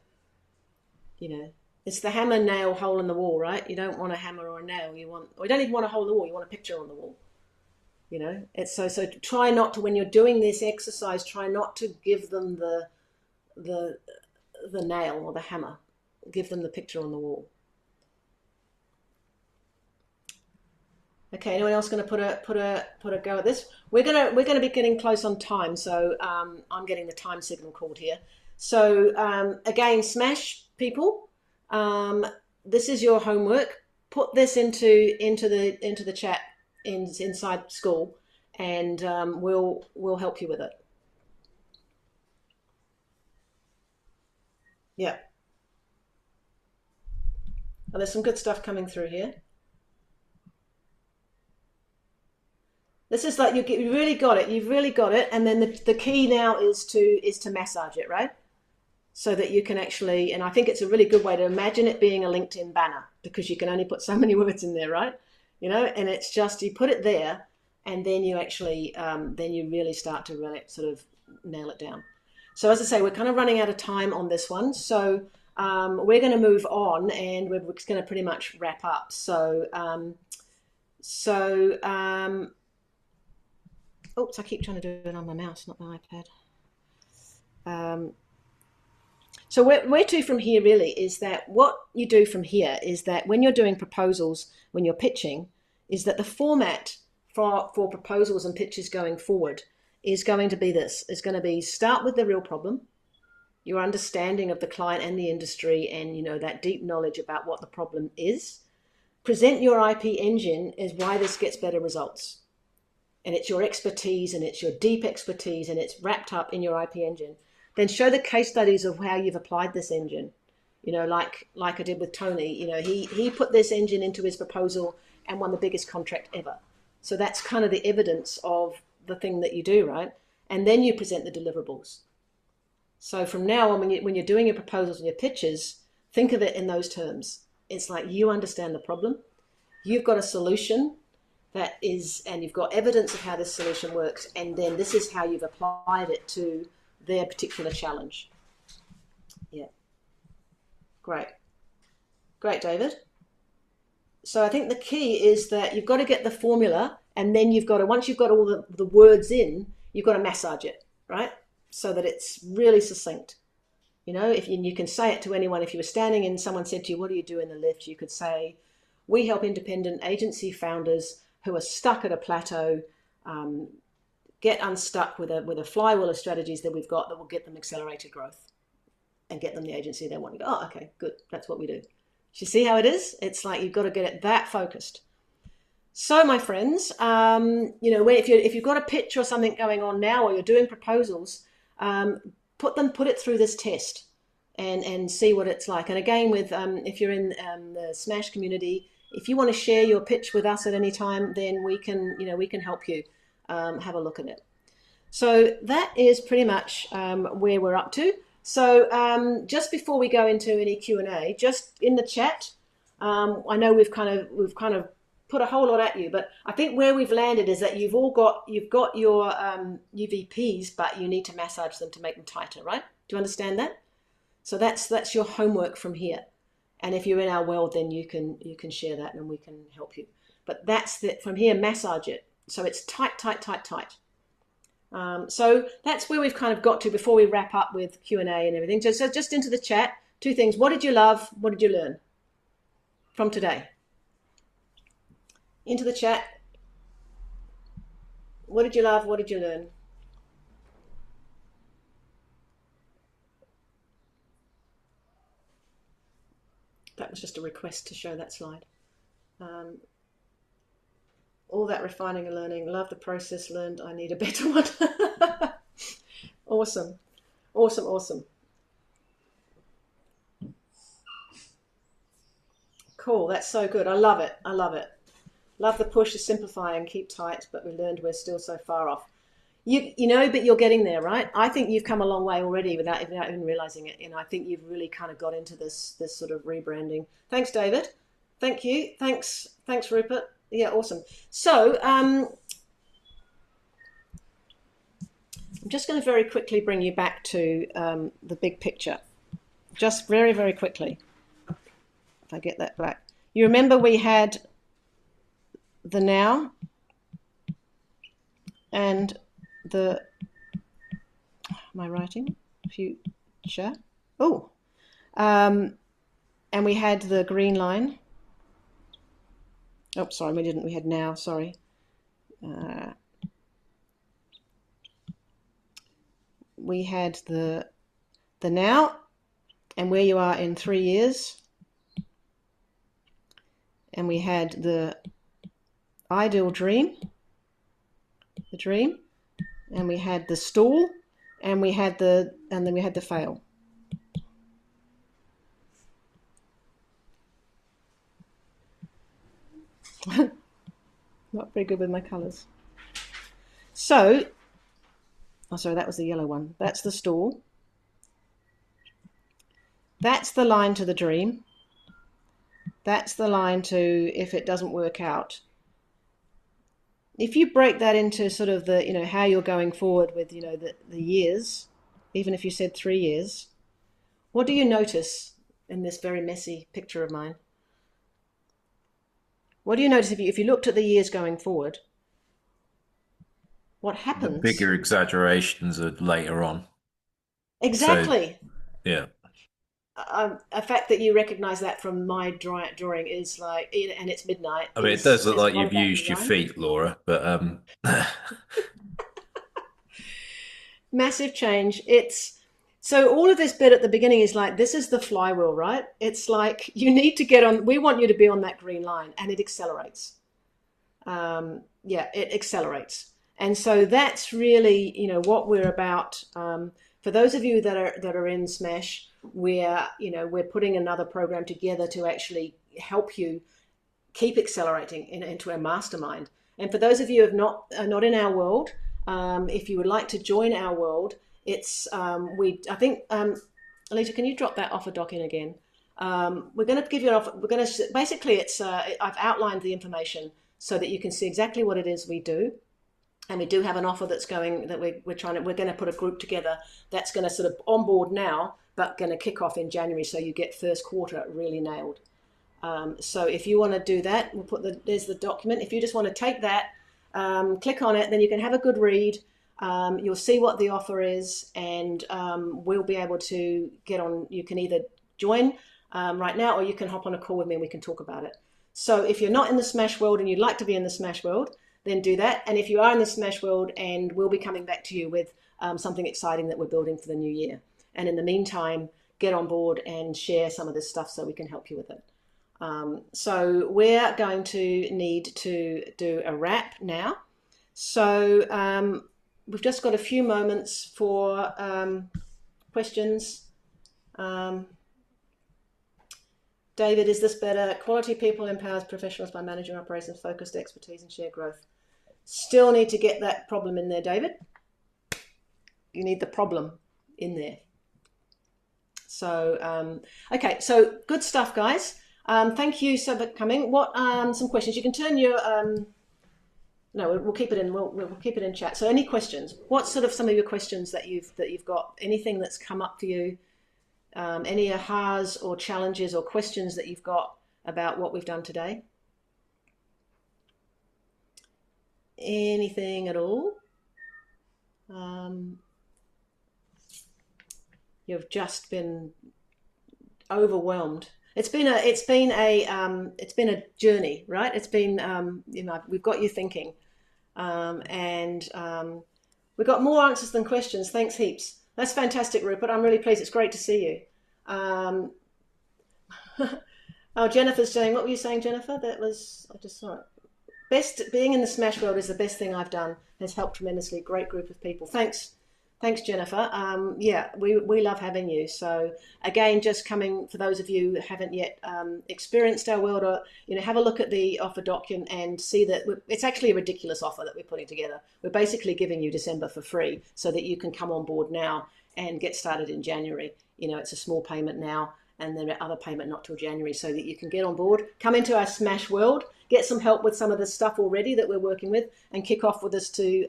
You know, it's the hammer, nail, hole in the wall, right? You don't want a hammer or a nail. You don't even want a hole in the wall. You want a picture on the wall. You know, it's so try not to, when you're doing this exercise, try not to give them the nail or the hammer. Give them the picture on the wall. Okay, anyone else going to put a go at this? We're gonna be getting close on time, so I'm getting the time signal called here. So again, Smash people, this is your homework. Put this into the chat inside school, and we'll help you with it. Yeah. Well, there's some good stuff coming through here. This is like you really got it. You've really got it. And then the key now is to massage it, right? So that you can actually, and I think it's a really good way to imagine it being a LinkedIn banner, because you can only put so many words in there, right? You know, and it's just, you put it there, and then you actually, then you really start to really sort of nail it down. So as I say, we're kind of running out of time on this one. So we're going to move on, and we're going to pretty much wrap up. Oops, I keep trying to do it on my mouse, not my iPad. So where to from here really is that what you do from here is that when you're doing proposals, when you're pitching, is that the format for proposals and pitches going forward is going to be this. It's going to be start with the real problem, your understanding of the client and the industry, and, you know, that deep knowledge about what the problem is. Present your IP engine as why this gets better results. And it's your expertise, and it's your deep expertise, and it's wrapped up in your IP engine. Then show the case studies of how you've applied this engine. You know, like I did with Tony, you know, he put this engine into his proposal and won the biggest contract ever. So that's kind of the evidence of the thing that you do, right? And then you present the deliverables. So from now on, when you're doing your proposals and your pitches, think of it in those terms. It's like you understand the problem, you've got a solution that is, and you've got evidence of how this solution works, and then this is how you've applied it to their particular challenge. Yeah. Great, David. So I think the key is that you've got to get the formula, and then you've got to, once you've got all the words in, you've got to massage it, right? So that it's really succinct. You know, if you can say it to anyone. If you were standing and someone said to you, what do you do in the lift? You could say, we help independent agency founders who are stuck at a plateau get unstuck with a flywheel of strategies that we've got that will get them accelerated growth and get them the agency they want. You go, oh, okay, good. That's what we do. You see how it is? It's like you've got to get it that focused. So, my friends, you know, if you've got a pitch or something going on now, or you're doing proposals, put it through this test and see what it's like. And again, with if you're in the Smash community, if you want to share your pitch with us at any time, then we can help you have a look at it. So that is pretty much where we're up to. So just before we go into any Q&A, just in the chat, I know we've kind of put a whole lot at you, but I think where we've landed is that you've got your UVPs, but you need to massage them to make them tighter, right? Do you understand that? So that's your homework from here. And if you're in our world, then you can share that and we can help you. But that's from here, massage it. So it's tight, tight, tight, tight. So that's where we've kind of got to before we wrap up with Q&A and everything. So just into the chat, two things. What did you love? What did you learn from today? Into the chat. What did you love? What did you learn? That was just a request to show that slide. All that refining and learning. Love the process. Learned I need a better one. Awesome. Awesome, awesome. Cool. That's so good. I love it. I love it. Love the push to simplify and keep tight, but we learned we're still so far off. You know, but you're getting there, right? I think you've come a long way already without even realizing it. You know, I think you've really kind of got into this sort of rebranding. Thanks, David. Thank you. Thanks, Rupert. Yeah, awesome. So I'm just going to very quickly bring you back to the big picture. Just very, very quickly. If I get that back. You remember we had the now and the, am I writing? Future. Oh, and we had the green line. Oh, sorry, we didn't. We had now, sorry. We had the now and where you are in 3 years. And we had the ideal dream, the dream, and we had the stall, and we had and then we had the fail. Not very good with my colors. So, oh, sorry, that was the yellow one. That's the stall. That's the line to the dream. That's the line to if it doesn't work out. If you break that into sort of the, how you're going forward with, the years, even if you said 3 years, what do you notice in this very messy picture of mine? What do you notice if you looked at the years going forward? What The happens? bigger exaggerations are later on. Exactly. So, yeah. A fact that you recognize that from my drawing is like, and it's midnight. I mean, it does look says a like lot you've about used your design. feet, Laura, but Massive change. So all of this bit at the beginning is like, this is the flywheel, right? It's like you need to get on. We want you to be on that green line, and it accelerates. It accelerates, and so that's really what we're about. For those of you that are in Smash, we're putting another program together to actually help you keep accelerating into a mastermind. And for those of you who are not in our world, if you would like to join our world, it's I think Alicia, can you drop that offer doc in again? We're going to give you an offer. We're going to basically I've outlined the information so that you can see exactly what it is we do. And we do have an offer that's going that we're going to put a group together that's going to sort of onboard now, but going to kick off in January. So you get first quarter really nailed. So if you want to do that, there's the document. If you just want to take that, click on it, then you can have a good read. You'll see what the offer is, and we'll be able to get on. You can either join right now, or you can hop on a call with me and we can talk about it. So if you're not in the Smash world and you'd like to be in the Smash world, then do that. And if you are in the Smash world, and we'll be coming back to you with something exciting that we're building for the new year. And in the meantime, get on board and share some of this stuff so we can help you with it. So we're going to need to do a wrap now. So we've just got a few moments for questions. David, is this better? Quality people empowers professionals by managing operations, focused expertise and shared growth. Still need to get that problem in there, David. You need the problem in there. So, okay, so good stuff, guys. Thank you so for coming. What some questions? You can turn your no, we'll keep it in. We'll keep it in chat. So, any questions? What sort of some of your questions that you've got? Anything that's come up for you? Any ahas or challenges or questions that you've got about what we've done today? Anything at all? You've just been overwhelmed. It's been a journey, right? It's been we've got you thinking, and we've got more answers than questions. Thanks heaps. That's fantastic, Rupert. I'm really pleased. It's great to see you. Oh, Jennifer's saying, what were you saying, Jennifer? I just saw it. Being in the Smash world is the best thing I've done. Has helped tremendously. Great group of people. Thanks, Jennifer. We love having you. So again, just coming for those of you who haven't yet experienced our world, or have a look at the offer document and see that it's actually a ridiculous offer that we're putting together. We're basically giving you December for free so that you can come on board now and get started in January. It's a small payment now, and then other payment not till January, so that you can get on board, come into our Smash world, get some help with some of the stuff already that we're working with, and kick off with us to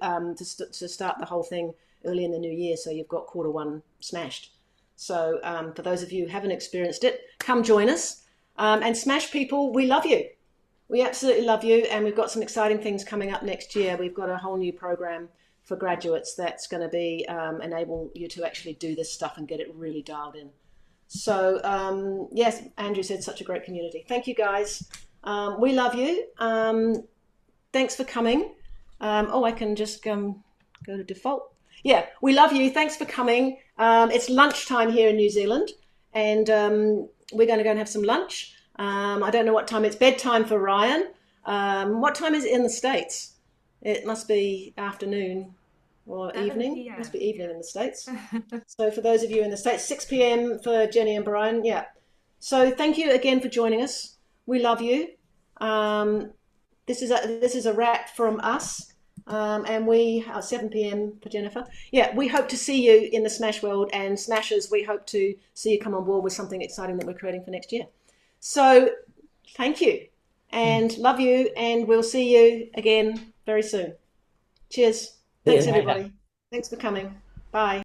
start the whole thing early in the new year, so you've got quarter one smashed. So for those of you who haven't experienced it, come join us. And Smash people, we love you. We absolutely love you, and we've got some exciting things coming up next year. We've got a whole new program for graduates that's going to be enable you to actually do this stuff and get it really dialed in. So yes, Andrew said such a great community. Thank you, guys. We love you. Thanks for coming. I can just go to default. Yeah, we love you. Thanks for coming. It's lunchtime here in New Zealand, and we're going to go and have some lunch. I don't know what time. It's bedtime for Ryan. What time is it in the States? It must be afternoon or evening. PM. It must be evening in the States. So for those of you in the States, 6 p.m. for Jenny and Brian. Yeah. So thank you again for joining us. We love you. This is a wrap from us. And we are 7 p.m. for Jennifer. Yeah, we hope to see you in the Smash world, and Smashers, we hope to see you come on board with something exciting that we're creating for next year. So thank you and love you, and we'll see you again very soon. Cheers. Thanks, everybody. Thanks for coming. Bye.